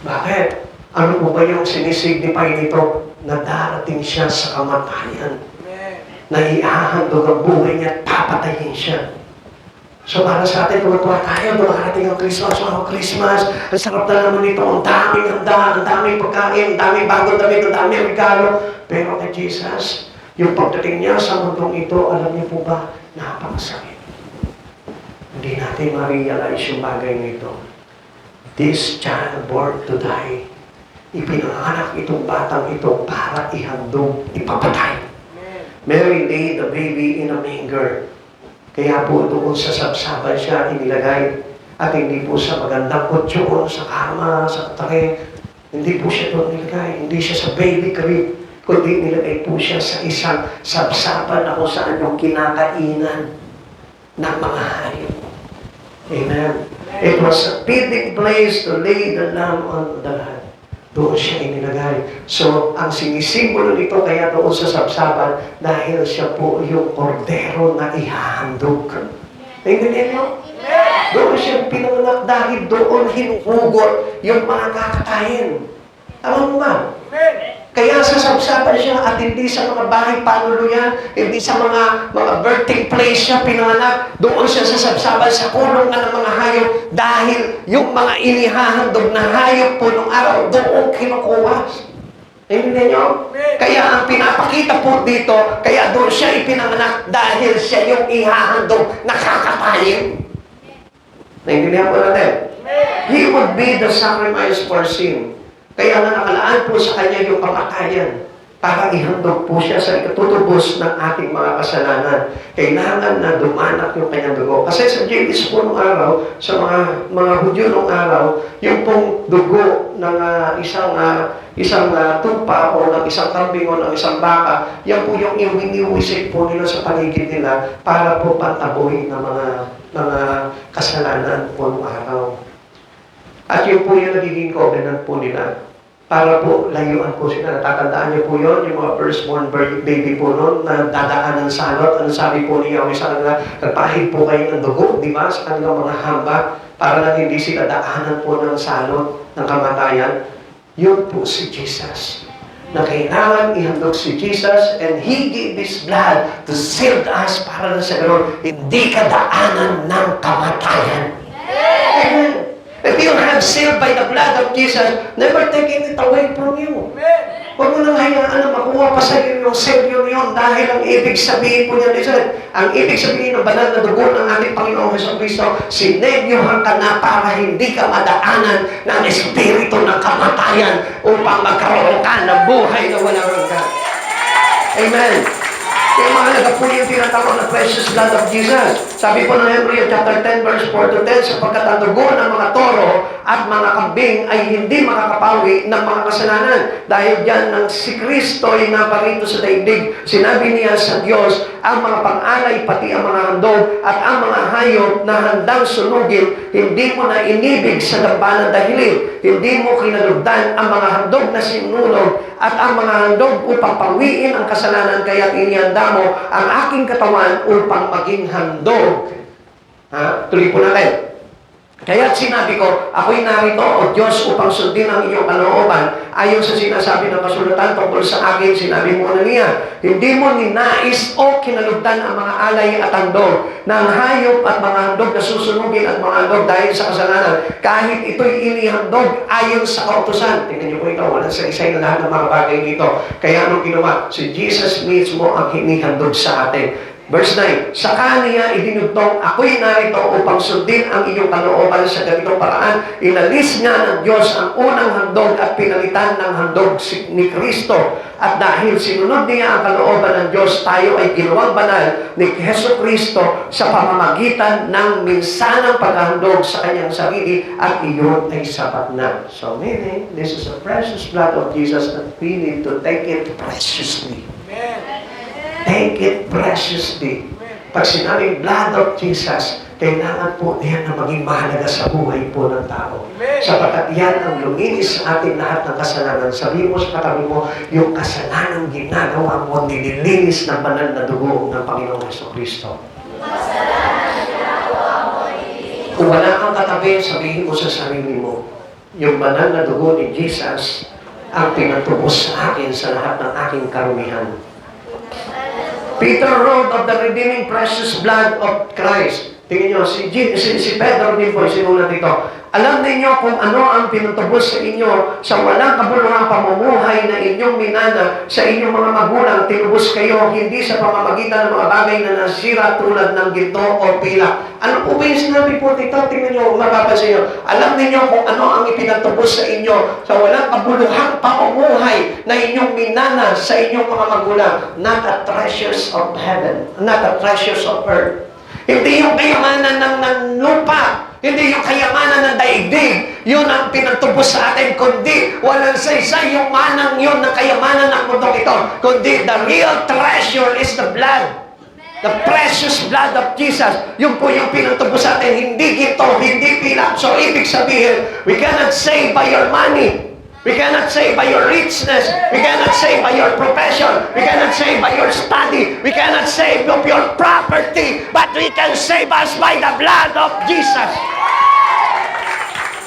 Bakit? Ano po ba yung sinisignify nito? Na darating siya sa kamatayan. Na ihahandog ang buhay niya at papatayin siya. So para sa atin, tumatuwa tayo, dumarating ang Christmas, wow, Christmas, ang sarap na naman ito, ang daming handa, ang daming pagkain, ang daming bagong damit, ang daming regalo. Pero kay Jesus, yung pagdating niya sa mundong ito, alam niyo po ba, napakasakit. Hindi natin ma-realize yung bagay nito. This child born to die, ipinanganak itong batang ito para ihandog, ipapatay. Mary laid the baby in a manger. Kaya po doon sa sabsaban siya inilagay at hindi po sa magandang kutsyon, sa kama, sa takip. Hindi po siya doon nilagay. Hindi siya sa baby crib, kundi nilagay po siya sa isang sabsaban na kung saan yung kinakainan ng mga hayop. Amen. It was a fitting place to lay the lamb on the land. Doon siya inilagay. So, ang sinisimbolo nito kaya doon sa sabsaban dahil siya po yung kordero na ihahandog. Naintindihan mo? Doon siya pinanganak dahil doon hinuhugot yung mga kakakain. Tama mo ba? Kaya sa sabsaban siya at hindi sa mga bahay panuluyan, hindi sa mga birthing place siya pinanganak. Doon siya sa sabsaban sa kulungan ng mga hayop dahil yung mga inihahandog na hayop po nung araw doon kinukuha. Hindi niyo? Kaya ang pinapakita po dito, kaya doon siya ipinanganak dahil siya yung ihahandog na kakatayin. Naintindihan po natin? He would be the sacrifice for sin. Kaya nga nakalaan po sa kanya yung kamatayan para ihandog po siya sa ikatutubos ng ating mga kasalanan. Kailangan na dumanak yung kanyang dugo. Kasi sa Jewish po nung araw, sa mga Hudyo nung araw, yung pong dugo ng isang tupa o ng isang kambing o ng isang baka, yan po yung iwiniwisik po nila sa paligid nila para po patabuhin ng mga kasalanan po nung araw. At yun po yung nagiging covenant po nila. Para po layuan po sila. Natatandaan niyo po yun, yung mga firstborn baby po noon na dadaan ng salot. Ano sabi po niya sa kanila? Nagpahid po kayo ng dugo, di ba? Sa kanilang mga hamba para lang hindi sila daanan po ng salot, ng kamatayan. Yun po si Jesus. Na kailangan ihandog si Jesus and He gave His blood to save us para na sa ganoon, hindi ka daanan ng kamatayan. Amen. If you have saved by the blood of Jesus, never taking it away from you. Huwag mo nang hayaan na makuha pa sa iyo yung Savior yun dahil ang ibig sabihin po niya, listen, ang ibig sabihin ng banal na dugo ng ating Panginoong Jesucristo, sinebyohan ka na para hindi ka madaanan ng espiritu ng kamatayan upang magkaroon ka ng buhay na walang hanggan. Amen. Kaya mahalaga po yung tinatawag na precious blood of Jesus. Sabi po ng Hebrew chapter 10 verse 4 to 10, sapagkat ang dugo ng mga toro at mga kambing ay hindi makakapawi ng mga kasalanan. Dahil diyan nang si Kristo ay naparito sa daigdig, sinabi niya sa Diyos, ang mga pang-alay pati ang mga handog at ang mga hayop na handang sunugin, hindi mo na inibig sa dambana dahilin. Hindi mo kinalugdan ang mga handog na sinunog at ang mga handog upang pawiin ang kasalanan, kaya't inihanda mo ang aking katawan upang maging handog. Tuloy po natin. Kaya sinabi ko, ako'y narito, O Diyos, upang sundin ang iyong kalooban. Ayon sa sinasabi ng kasulatan tungkol sa akin, sinabi mo na niya, hindi mo ninais o kinalugdan ang mga alay at handog ng hayop at mga handog na susunugin at mga handog dahil sa kasalanan. Kahit ito'y inihandog ayon sa kautusan. Tingnan niyo po ito, walang sa isay na lahat ng mga bagay nito. Kaya anong ginawa? Si Jesus mismo ang hinihandog sa atin. Verse 9, sa kaniya idinugtong, ako'y narito upang sundin ang iyong kalooban sa ganitong paraan. Inalis nga ng Diyos ang unang handog at pinalitan ng handog ni Kristo. At dahil sinunod niya ang kalooban ng Diyos, tayo ay ginawang banal ni Hesus Kristo sa pamamagitan ng minsanang paghahandog sa kanyang sarili at iyon ay sapat na. So meaning, this is the precious blood of Jesus that we need to take it preciously. Amen. Take it preciously. Pag sinabing blood of Jesus, kailangan po yan na maging mahalaga sa buhay po ng tao. Sapagkat yan ang luminis sa ating lahat ng kasalanan. Sabi mo sa katabi mo, yung kasalanan ginagawa mo, nililinis ng banal na dugo ng Panginoong Jesucristo. Kung wala kang katabi, sabihin mo sa sarili mo, yung banal na dugo ni Jesus ang pinatubos sa akin sa lahat ng aking karumihan. Peter wrote of the redeeming precious blood of Christ. Tingnan nyo, si Pedro din po, sinulat dito. Alam ninyo kung ano ang pinutubos sa inyo sa walang kabuluhang pamumuhay na inyong minana sa inyong mga magulang. Tinubos kayo hindi sa pamamagitan ng mga bagay na nasira tulad ng ginto o pila. Ano po ba yung sinabi po dito? Tingnan nyo, mapapansin nyo. Alam ninyo kung ano ang ipinatubos sa inyo sa walang kabuluhang pamumuhay na inyong minana sa inyong mga magulang. Not the treasures of heaven, not the treasures of earth. Hindi yung kayamanan ng lupa. Hindi yung kayamanan ng daigdig. Yun ang pinagtubos sa atin. Kundi walang saysay yung manang yun ng kayamanan ng mundong ito. Kundi the real treasure is the blood. The precious blood of Jesus. Yun po yung pinagtubos sa atin. Hindi ginto, hindi pila. So ibig sabihin, we cannot save by your money. We cannot save by your richness. We cannot save by your profession. We cannot save by your study. We cannot save of your property. But we can save us by the blood of Jesus.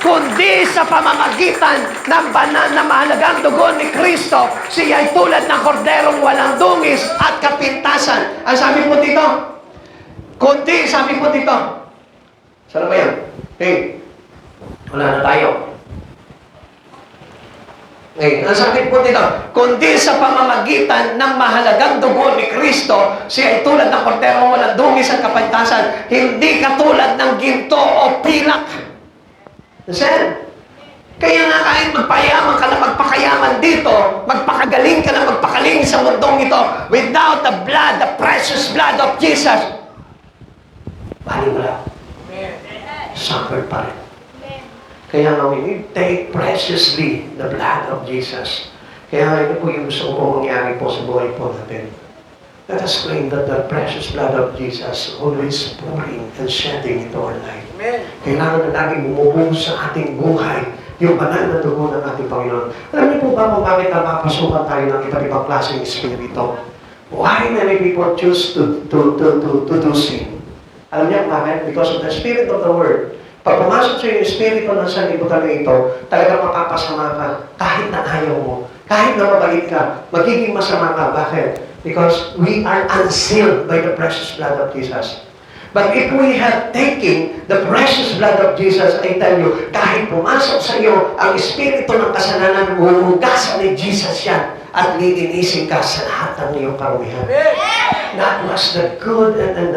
Kundi sa pamamagitan ng banal na mahalagang dugo ni Kristo, siya ay tulad ng korderong walang dungis at kapintasan. Ang sabi po dito, kundi, sabi po dito, saan ba yan? Hey, wala na tayo. Ngayon, ang sabi po dito, kundi sa pamamagitan ng mahalagang dugo ni Kristo, siya ay tulad ng korderong walang dungis at kapintasan, hindi katulad ng ginto o pilak. Sir, kaya nga kahit magpayaman ka na magpakayaman dito, magpakagaling ka na magpakaling sa mundong ito, without the blood, the precious blood of Jesus, bali wala. Suffer pa rin. Kaya nga, we need to take preciously the blood of Jesus. Kaya ito po yung gusto ko mangyari po sa buhay po natin. Let us claim that the precious blood of Jesus always pouring and shedding into our life. Amen. Kailangan na laging bumubuhos sa ating buhay yung banal na dugo ng ating Panginoon. Alam niyo po ba kung bakit napapasukan tayo ng iba't ibang klaseng espiritu? Why many people choose to do sin? Alam niyo bakit? Because of the spirit of the word. Pag pumasok sa yung espiritu ng sanlibutan na ito, talagang mapapasama ka kahit na ayaw mo. Kahit na mabait ka, magiging masama ka. Bakit? Because we are unsealed by the precious blood of Jesus. But if we have taken the precious blood of Jesus, I tell you, kahit pumasok sa iyo ang espiritu ng kasalanan, huhugasan ni Jesus yan at lilinisin ka sa lahat ng iyong karumihan. That was the good and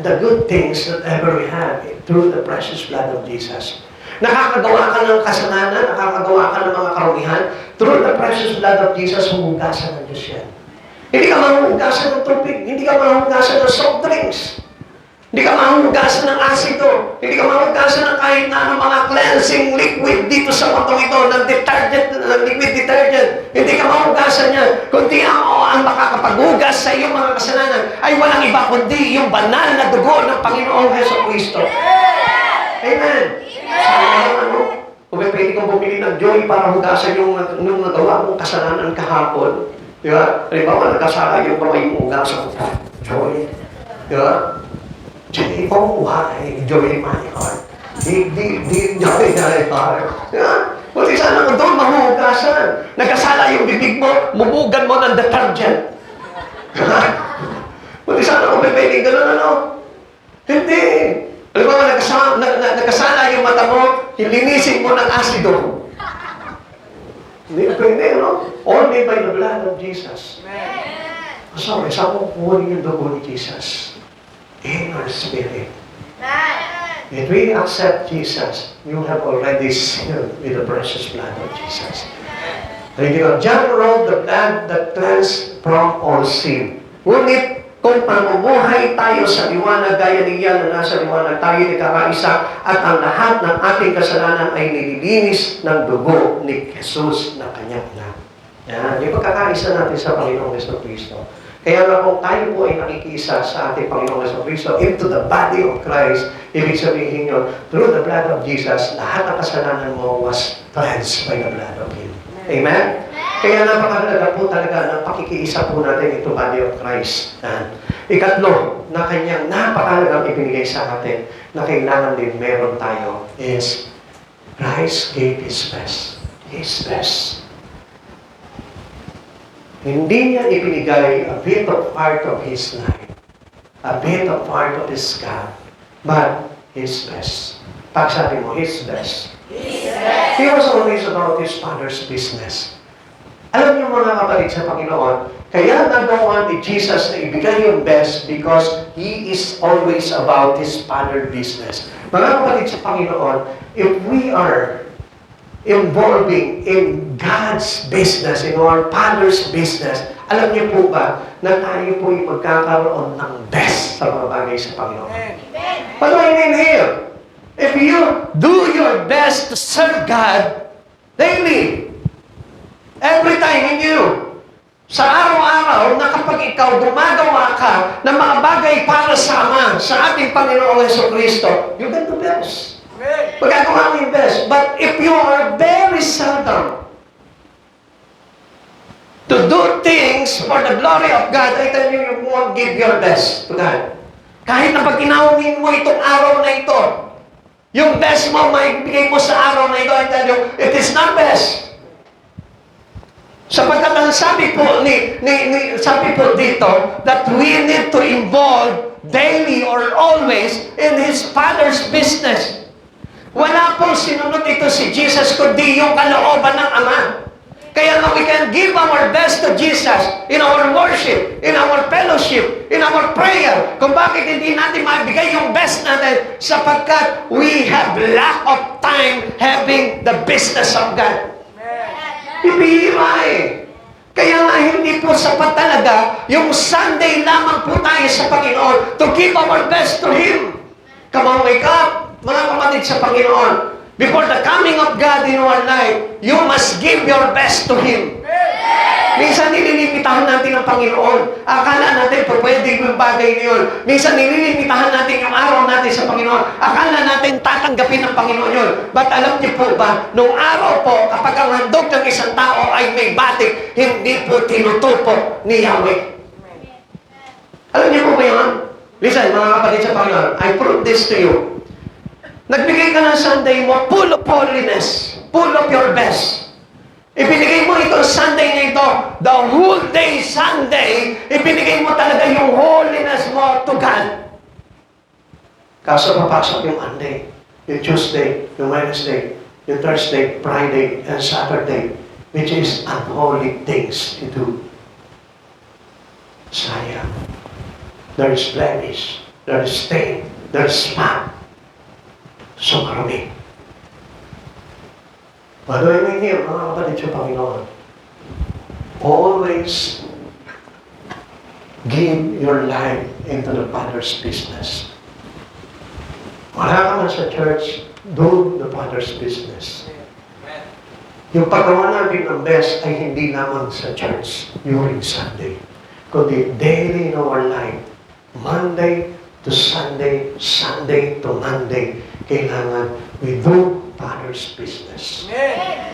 the good things that ever we had through the precious blood of Jesus. Nakakagawa ka ng kasalanan, nakakagawa ka ng mga karumihan, through the precious blood of Jesus, huhugasan ng Diyos yan. Hindi ka mahuhugasan ng tubig, hindi ka mahuhugasan ng soft drinks, hindi ka mahuhugasan ng asido, hindi ka mahuhugasan ng kahit na anong mga cleansing liquid dito sa mundong ito, ng detergent, ng liquid detergent. Hindi ka mahuhugasan yan. Kundi ang makakapaghugas sa iyong mga kasalanan ay walang iba kundi yung banal na dugo ng Panginoong Jesucristo. Amen. Kung may pwede kang bumili ng joy para hugasan yung nagawa mong kasalanan kahapon, di ba? Halimbawa, nagkasala yung kamay mo hugasan ko. Joy. Di ba? Joy, why? Joy in my heart. Di joy in my heart. Di ba? Buti sana mo doon mahuhugasan. Nagkasala yung bibig mo, mubugan mo ng detergent. Buti sana kung may pwede gano'n, ano? Hindi. Alam mo, nagkasala yung mata mo, hilinisin mo ng asido. Hindi pwede, no? Only by the blood of Jesus. Sorry, saan mo kukunin yung dugo ni Jesus? In our spirit. If we accept Jesus, you have already sealed with the precious blood of Jesus. John wrote the blood that cleansed from all sin. Ngunit, kung pamumuhay tayo sa liwanag, gaya ni Ian na nasa liwanag, tayo nagkakaisa at ang lahat ng ating kasalanan ay nililinis ng dugo ni Jesus na kanyang anak. Yan, yung pagkakaisa natin sa Panginoong Jesucristo. Kaya nga kung tayo po ay nakikisa sa ating Panginoong Jesucristo into the body of Christ, ibig sabihin nyo, through the blood of Jesus, lahat ng kasalanan mo was cleansed by the blood of Him. Amen? Kaya napakahalaga po talaga ng pakikiisa po natin ito body of Christ. Ikatlo, na kanyang napakahalagang ibinigay sa atin na kailangan din meron tayo is Christ gave His best. His best. Hindi niya ibinigay a bit of part of His life, a bit of part of His God. but His best. Pagsabi mo, His best. He was always about His Father's business. Alam niyo mga kapatid sa Panginoon, kaya nagawa ni Jesus na ibigay yung best because He is always about His Father's business. Mga kapatid sa Panginoon, if we are involving in God's business, in our Father's business, alam niyo po ba na tayo po yung magkakaroon ng best sa mga bagay sa Panginoon? What do I mean here? If you do your best to serve God daily, every time in you, sa araw-araw na kapag ikaw gumagawa ka ng mga bagay para sama sa ating Panginoong Jesucristo, you get the best. Magagawa mo yung best. But if you are very seldom to do things for the glory of God, I tell you, you won't give your best to God. Kahit na pag inawin mo itong araw na ito, yung best mo, maibigay mo sa araw na ito, I tell you, it is not best. Sapagkat ang sabi po sabi po dito that we need to involve daily or always in His Father's business. Wala pong sinunod ito si Jesus kundi yung kalooban ng Ama. Kaya nga we can give our best to Jesus in our worship, in our fellowship, in our prayer. Kung bakit hindi natin maibigay yung best natin sapagkat we have lack of time having the business of God. Ibihira eh. Kaya nga hindi po sapat talaga yung Sunday lamang po tayo sa Panginoon to give our best to Him. Come on, wake up, mga kapatid sa Panginoon. Before the coming of God in our life, you must give your best to Him. Minsan nililimitahan natin ang Panginoon. Akala natin pwede yung bagay na yun. Minsan nililimitahan natin yung araw natin sa Panginoon. Akala natin tatanggapin ng Panginoon yun. But alam niyo po ba, nung araw po, kapag ang handog ng isang tao ay may batik, hindi po tinutupo ni Yahweh. Alam niyo po ba yun? Listen, mga kapatid sa Panginoon, I prove this to you. Nagbigay ka ng Sunday mo, full of holiness, full of your best. Ibinigay mo itong Sunday na ito, the whole day Sunday, ibinigay mo talaga yung holiness mo to God. Kaso papasok yung Monday, yung Tuesday, yung Wednesday, yung Thursday, Friday, and Saturday, which is unholy things to do. Sayang. There is blemish, there is stain, there is spot. So marami. What do I mean here, mga kapatid sa Panginoon? Always give your life into the Father's business. Wala ka man sa church, do the Father's business. Yung paggawa natin ng best ay hindi lamang sa church during Sunday, kundi daily in our life, Monday to Sunday, Sunday to Monday, kailangan we do Father's business.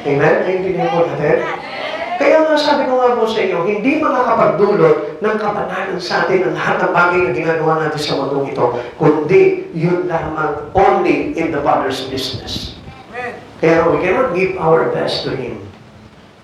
Amen? Naiintindihan po natin? Kaya nga sabi ko nga po sa inyo, hindi makakapagdulot ng kapanalan sa atin ang lahat ng bagay na ginagawa natin sa mundong ito, kundi yun lamang only in the Father's business. Kaya we cannot give our best to Him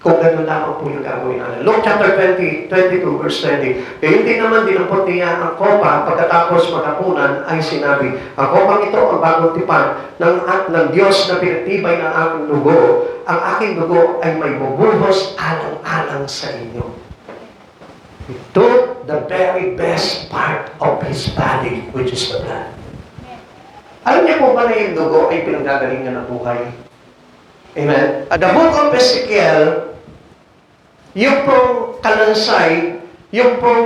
kung gano'n lamang po yung gagawin natin. Luke chapter 22 verse 20. Kaya hindi naman dinampot niya ang kopa pagkatapos maghapunan ay sinabi, ang kopang ito ang bagong tipan ng Diyos na pinagtibay ng aking dugo. Ang aking dugo ay may bubuhos alang-alang sa inyo. He took the very best part of His body, which is the blood. Alam niyo po ba na yung dugo ay pinanggagalingan ng buhay? Amen? At the book of Ezekiel, yung pong kalansay, yung pong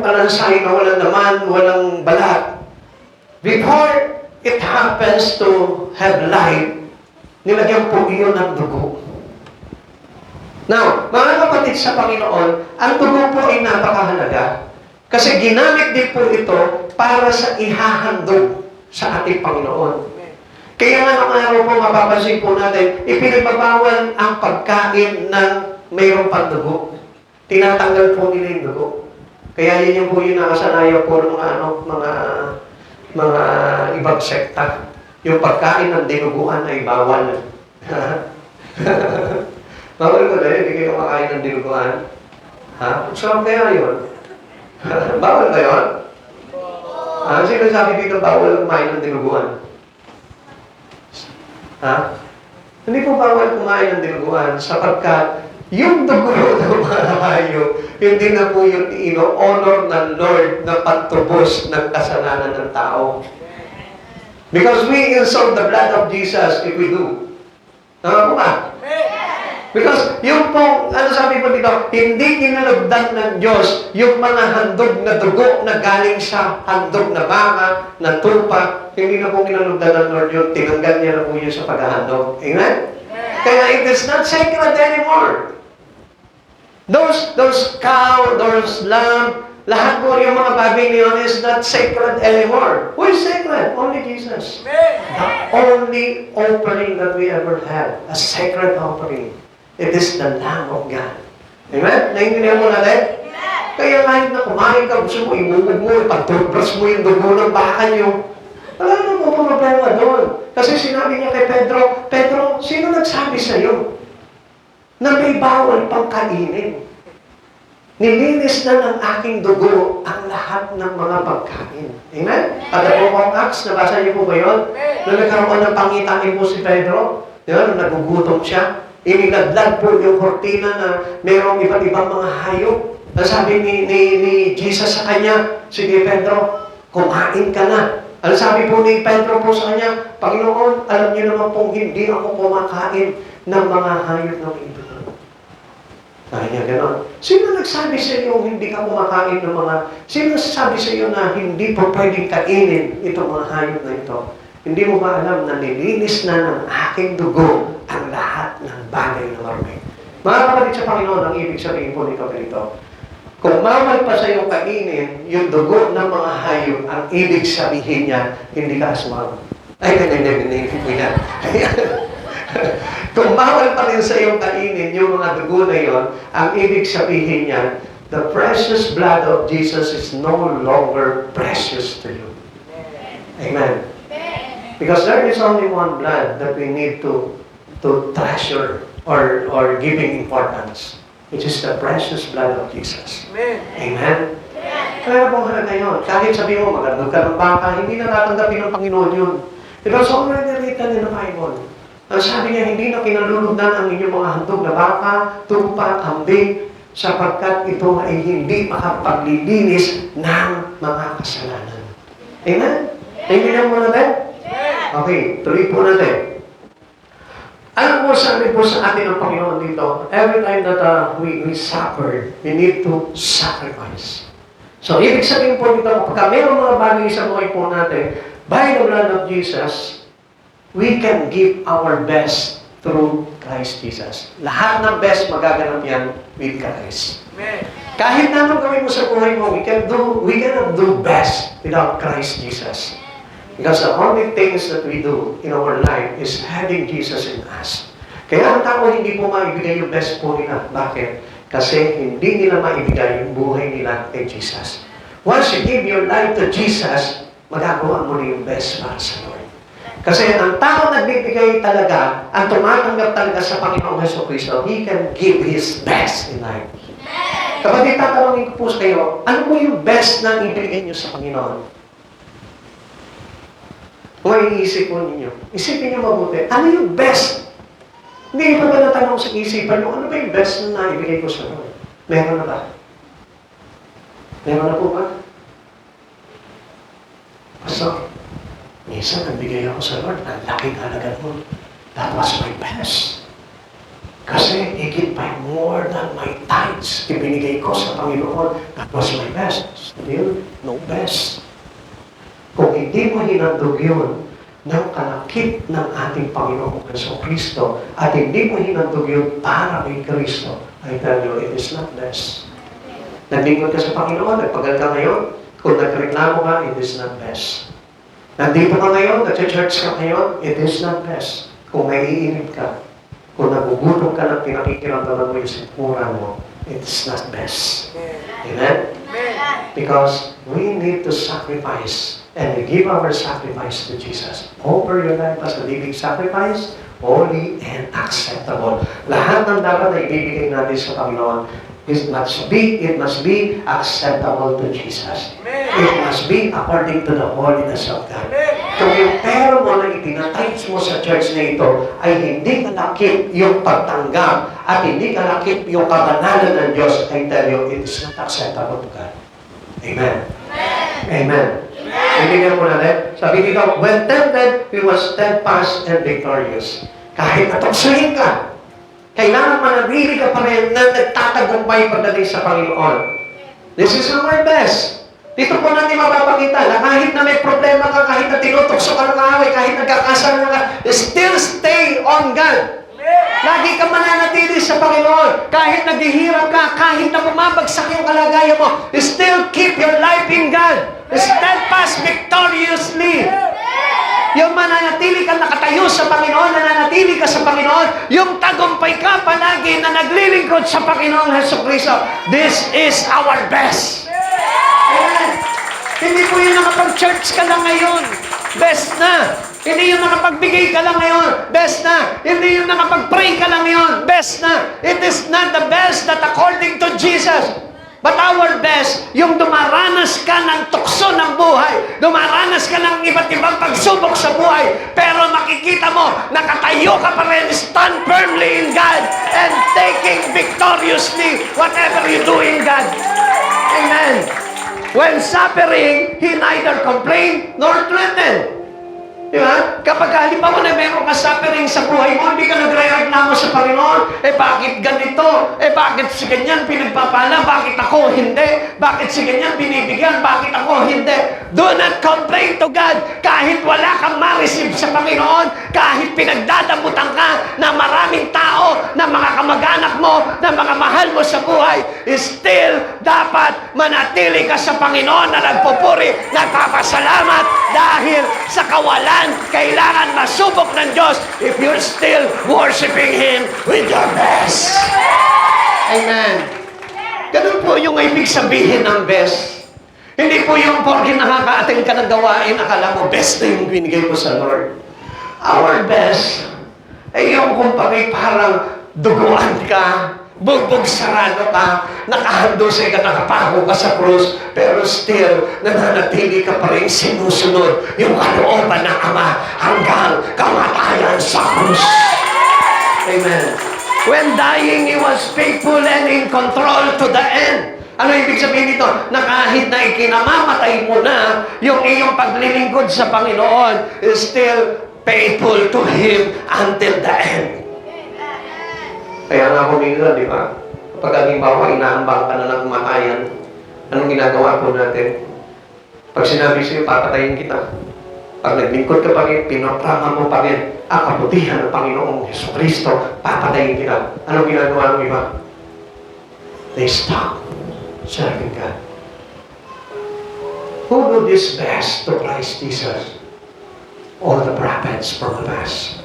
kalansay na walang laman, walang balat, before it happens to have life, nilagyan po iyon ng dugo. Now, mga kapatid sa Panginoon, ang dugo po ay napakahalaga kasi ginamit din po ito para sa ihahandog sa ating Panginoon. Kaya nga ng araw po, mapapansin po natin, ipinagbabawal ang pagkain ng mayroong pandugo. Tinatanggal po nila yung dugo. Kaya yun yung po yung nakasanayan po ng mga ibang sekta. Yung pagkain ng dinuguan ay bawal. Bawal ko dahil, hindi kayo makain ng dinuguan. Ha? Saan kaya yun? Bawal ba yun? Sino sabi dito bawal kumain ng dinuguan? Ha? Hindi po bawal kumain ng dinuguan sapagkat yung dugo ng mga hayop, hindi na po yung ino-honor ng Lord na pagtubos ng kasalanan ng tao. Because we insult the blood of Jesus if we do. Tama po ba? Because yung pong, ano sabi po dito, hindi kinalagdan ng Diyos yung mga handog na dugo na galing sa handog na baka, na tupa, hindi na po kinalagdan ng Lord yun, tinanggal niya na po yun sa paghahandog. Amen? Kaya it is not sacred anymore. Those cow, those lamb, lahat po yung mga babi niyon is not sacred anymore. Who is sacred? Only Jesus. The only offering that we ever had, a sacred offering. It is the Lamb of God. Amen? Naintindihan mo natin? Kaya kahit na kumain ka, gusto mo, imumog mo, ipag-toothbrush mo yung dugo ng baka nyo. Wala na po problema doon. Kasi sinabi niya kay Pedro, Pedro, sino nagsabi sa'yo na may bawal pang kainin? Nilinis na ng aking dugo ang lahat ng mga pagkain. Amen? At po ang Acts, nabasa niyo po ba yun? Nung nagkaroon ng pangitain po si Pedro, yun, nagugutom siya, inilaglag po yung kortina na mayroong iba't ibang mga hayop. Sabi ni Jesus sa kanya, sige Pedro, kumain ka na. Ano sabi po ni Pedro po sa kanya, Panginoon, alam niyo naman pong hindi ako kumakain ng mga hayop ng ibig. Sabi niya gano'n. Sino nagsabi sa iyo hindi ka kumakain ng mga... Sino nagsabi sa iyo na hindi po pwedeng kainin itong mga hayop na ito? Hindi mo ba alam na nilinis na ng aking dugo ang lahat ng bagay na marumi? Mga kapatid sa Panginoon, ang ibig sabihin po nito ganito. Kung bawal pa sa iyo kainin yung dugo ng mga hayop, ang ibig sabihin niya, hindi ka aswang. Ay, hindi. Kung bawal pa rin sa iyo kainin yung mga dugo na yon, ang ibig sabihin niya, the precious blood of Jesus is no longer precious to you. Amen. Because there is only one blood that we need to treasure or giving importance, which is the precious blood of Jesus. Amen. Kaya po halaga yun. Kahit sabihin mo, magandang ka ng baka, hindi na natanggapin ng Panginoon yun. Pero so already written in the Bible. Ang sabi niya, hindi na kinalulugdan ang inyong mga handog na baka, tupa, kambing, sapagkat ito ay hindi makapaglilinis ng mga kasalanan. Amen? Naintindihan mo natin? Okay, tuloy po natin. Alam mo, sabi po sa atin ng Panginoon dito, every time that we suffer, we need to sacrifice. So, ibig sabihin po dito, kapag mayroong mga bagay sa buhay po natin, by the blood of Jesus, we can give our best through Christ Jesus. Lahat ng best magaganap yan with Christ. Amen. Kahit na anong gawin mo sa buhay mo, we cannot do best without Christ Jesus. Because the only things that we do in our life is having Jesus in us. Kaya ang tao hindi po maibigay yung best po nila. Bakit? Kasi hindi nila maibigay yung buhay nila kay Jesus. Once you give your life to Jesus, magagawa mo na yung best para sa Lord. Kasi ang tao nagbibigay talaga, ang tumatanggap talaga sa Panginoong Jesucristo, He can give His best in life. Kapag tatanungin ko po sa kayo, ano po yung best na ibigay niyo sa Panginoon? Kung iisip po ninyo, isipin niyo mabuti, ano yung best? Hindi pa ba natanong sa isipan niyo, ano ba yung best na naibigay ko sa Lord? Meron na ba? Meron na po ba? So, minsan nagbigay ako sa Lord, ang laking halaga mo. That was my best. Kasi higit by more than my tithes, ibinigay ko sa Panginoon. That was my best. Still, no best. Kung hindi mo hinandog yun ng kalakip ng ating Panginoong Jesucristo at hindi mo hinandog yun para kay Kristo, I tell you, it is not best. Naglingkod ka sa Panginoon, nagpagal ka ngayon, kung nagreklamo ka, it is not best. Nandito ka ngayon, nag-church ka ngayon, it is not best. Kung naiinip ka, kung nagugutom ka ng pinakikiramdaman mo yung sikmura mo, it is not best. Amen? Because we need to sacrifice and we give our sacrifice to Jesus. Offer your life as a living sacrifice, holy and acceptable. Lahat ng dapat na ibibigay natin sa Panginoon, It must be acceptable to Jesus. It must be according to the holiness of God. Kung yung pera mo na itinatithes mo sa church na ito ay hindi kalakip yung pagtanggap at hindi kalakip yung kabanalan ng Diyos, I tell you, it is not acceptable to God. Amen. Amen. Ibigyan mo natin. Sabi dito, when tempted, he was steadfast and victorious. Kahit natuksohin ka, kailangan manatili ka pa rin na nagtatagumpay pagdating sa Panginoon. This is our best. Dito po natin mapapakita na kahit na may problema ka, kahit na tinutukso ka ng kaaway, kahit nagkakasal ka, still stay on God. Lagi ka mananatili sa Panginoon. Kahit naghihirap ka, kahit na bumabagsak yung kalagayan mo, still keep your life in God. Steadfast victoriously. Yung mananatili ka nakatayo sa Panginoon, nananatili ka sa Panginoon, yung tagumpay ka palagi na naglilingkod sa Panginoong Hesukristo. This is our best. Amen. Hindi po yung nakapag-church ka lang ngayon. Best na. Hindi yung nakapagbigay ka lang ngayon. Best na. Hindi yung nakapag-pray ka lang ngayon. Best na. It is not the best that according to Jesus. But our best, yung dumaranas ka ng tukso ng buhay, dumaranas ka ng iba't ibang pagsubok sa buhay, pero makikita mo, nakatayo ka pa rin, stand firmly in God, and taking victoriously whatever you do in God. Amen. When suffering, he neither complained nor threatened. Di ba? Kapag halimbawa na meron ka suffering sa buhay mo, hindi ka nagre-reklamo sa Panginoon, bakit ganito? Bakit si ganyan pinagpapala? Bakit ako hindi? Bakit si ganyan binibigyan? Bakit ako hindi? Do not complain to God. Kahit wala kang ma-receive sa Panginoon, kahit pinagdadamutan ka na maraming tao, na mga kamag-anak mo, na mga mahal mo sa buhay, still dapat manatili ka sa Panginoon na nagpupuri, nagpapasalamat dahil sa kawalan kailangan masubok ng Diyos if you're still worshiping Him with your best. Amen. Ganun po yung ibig sabihin ng best. Hindi po yung porke nakaka-attend ka ng gawain, akala mo best na yung binigay mo sa Lord. Our best ay yung kumpare parang duguan ka, bugbog sarado ka, nakahandusay ka, nakapako ka sa krus, pero still, nananatili ka pa rin sinusunod yung kalooban ng Ama hanggang kamatayan sa krus. Amen. When dying, He was faithful and in control to the end. Ano ibig sabihin nito? Na kahit na ikinamamatay mo na, yung iyong paglilingkod sa Panginoon is still faithful to Him until the end. Kaya nga minsan, di ba? Kapag halimbawa, inaambang ka na ng kumakayan, anong ginagawa po natin? Pag sinabi sa'yo, papatayin kita. Pag naglingkod ka pa rin, pinaprama mo pa rin, ang kabutihan ng Panginoong Jesucristo, papatayin kita. Anong ginagawa ng iba? They stop serving God. Who do this best to Christ Jesus? All the prophets from the past.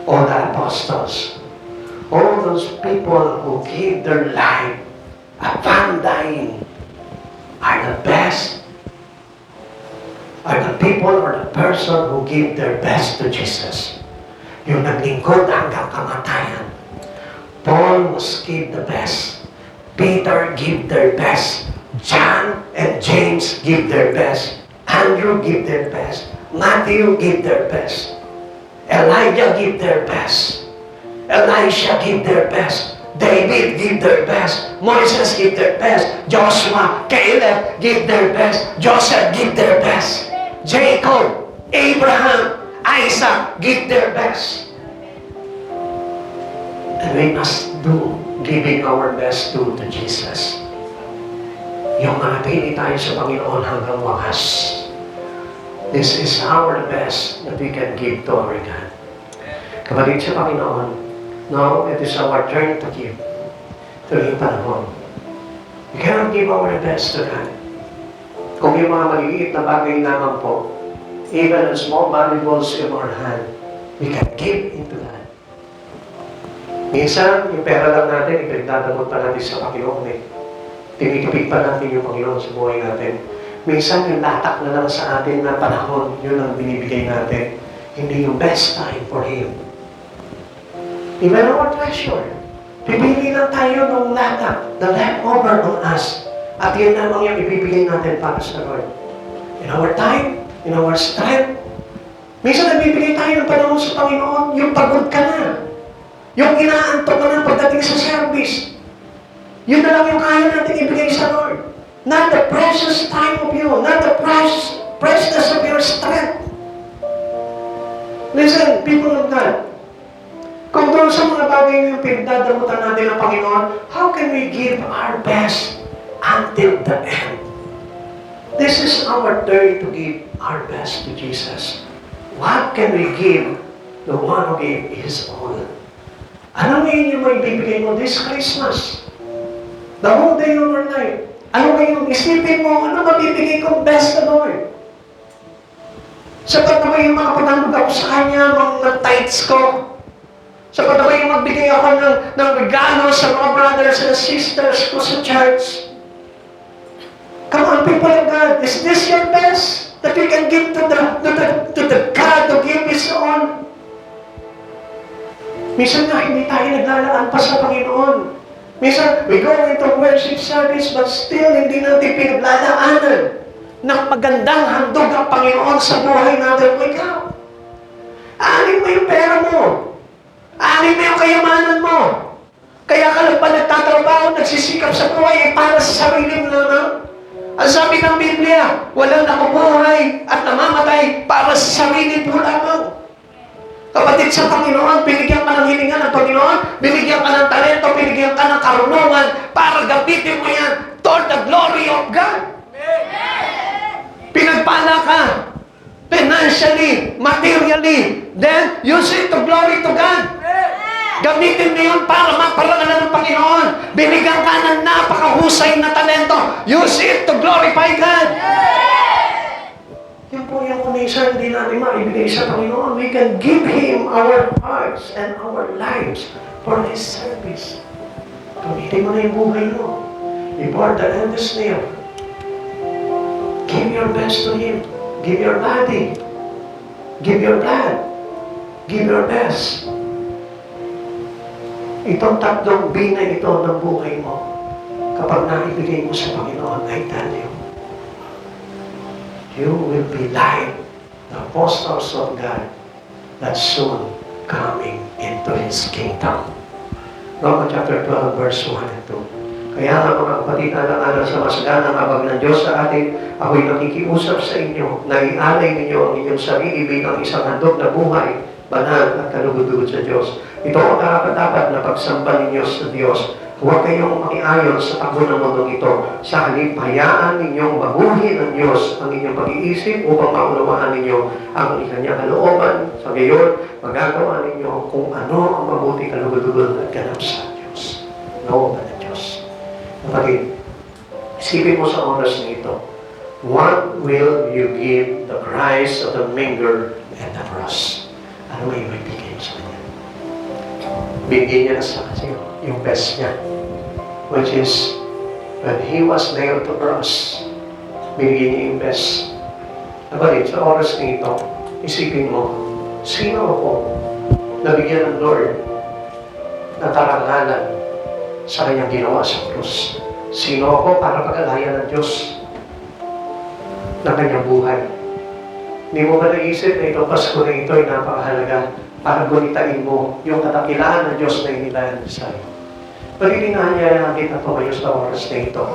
All the apostles. All those people who gave their life upon dying are the best, are the people or the person who gave their best to Jesus. Yung naglingkod hanggang kamatayan. Paul must give the best. Peter gave their best. John and James give their best. Andrew give their best. Matthew give their best. Elijah give their best. Elisha give their best. David give their best. Moses give their best. Joshua, Caleb give their best. Joseph give their best. Jacob, Abraham, Isaac give their best. And we must do giving our best to Jesus. Yung manatili tayo sa Panginoon hanggang wakas. This is our best that we can give to our God. Kapatid sa Panginoon, now, it is our turn to give. Tuloy yung panahon. We cannot give our best to God. Kung yung mga maliliit na bagay naman po, even the small valuables in our hand, we can give into that. Minsan, yung pera lang natin, ipagdadamot pa natin sa Panginoon eh. Tinikipig pa natin yung Panginoon sa buhay natin. Minsan, yung latak na lang sa atin na panahon, yun ang binibigay natin. Hindi yung best time for Him. Even our treasure. Pipili lang tayo ng lahat, the leftover on us. At yan lamang yung ibibigay natin para sa Lord. In our time, in our strength. Minsan nagbibigay tayo ng panahon sa Panginoon, yung pagod ka na. Yung inaantok ka na pagdating sa service. Yun na lang yung kaya natin ibigay sa Lord. Not the precious time of you, not the preciousness of your strength. Listen, people of God, kung doon sa mga bagay na yung pinagdadamutan natin ng Panginoon, how can we give our best until the end? This is our turn to give our best to Jesus. What can we give the one who gave His all? Ano ngayon yung may bibigay mo this Christmas? The whole day of your life. Ano ngayon? Isipin mo, ano mabibigay kong best na Lord? Sapat na ba yung makapagandog ako sa Kanya, mga tithes ko? Sapat na ba yung magbigay ako ng regalo sa mga brothers and sisters ko sa church? Come on, people of God, is this your best that you can give to the God who gave His own? Minsan na hindi tayo naglalaan pa sa Panginoon. Minsan, we go into worship service but still hindi natin pinaglalaanan ng magandang handog ang Panginoon sa buhay natin. Oh my God! Aanin mo yung pera mo. Aanin mo yung kayamanan mo. Kaya ka lang ba nagtatrabaho, nagsisikap sa buhay para sa sarili mo lamang? Ang sabi ng Biblia, walang nakubuhay at namamatay para sa sarili mo lamang. Kapatid sa Panginoon, binigyan ka ng hilingan ng Panginoon, binigyan ka ng talento, binigyan ka ng karunungan para gamitin mo yan toward the glory of God. Pinagpala ka financially, materially, then use it to glory to God. Gamitin mo yun para maparangalan ng Panginoon. Binigyan ka ng napakahusay na talento. Use it to glorify God. Yan po yung minsan hindi natin maibigay sa Panginoon. We can give Him our hearts and our lives for His service. Gamitin mo na yung buhay mo. Before the end is near. Give your best to Him. Give your body. Give your blood. Give your best. Itong tatlong B na ito ng buhay mo, kapag naibigay mo sa Panginoon, I tell you, you will be like the apostles of God that's soon coming into His kingdom. Romans chapter 12, verse 1 and 2. Kaya nga mga kapatid, alang-alang sa masaganang habag ng Diyos sa atin, ako'y nakikiusap sa inyo na ialay ninyo ang inyong sarili bilang isang handog na buhay, banal at kalugod-lugod sa Diyos. Ito ang karapat-dapat na pagsamba ninyo sa Diyos. Huwag kayong makiayon sa takbo ng mundong ito. Sa halip, hayaan ninyong baguhin ng Diyos ang inyong pag-iisip upang maunawaan ninyo ang kanyang kalooban. Sa gayon, magagawa ninyo kung ano ang mabuti, kalugod-lugod at ganap sa Diyos. Kalooban ng Diyos. Kapatid, isipin mo sa oras na ito, what will you give the Christ of the minger and the cross? Ano may ibigay mo sa Kanya? Bigyan niya sa kasi yung best niya, which is when He was nailed to cross, bigyan niya yung best. Kapatid, sa oras na ito, isipin mo, sino ako nabigyan ng Lord na karangalan sa Kanyang ginawa sa krus? Sino ako para pag-alaya ng Diyos ng Kanyang buhay? Hindi mo ba naisip na itong Pasko na ito ay napakahalaga para gunitain mo yung katakilaan ng Diyos na inilayan sa iyo? Palilingahan niya natin na tumayo sa oras na ito.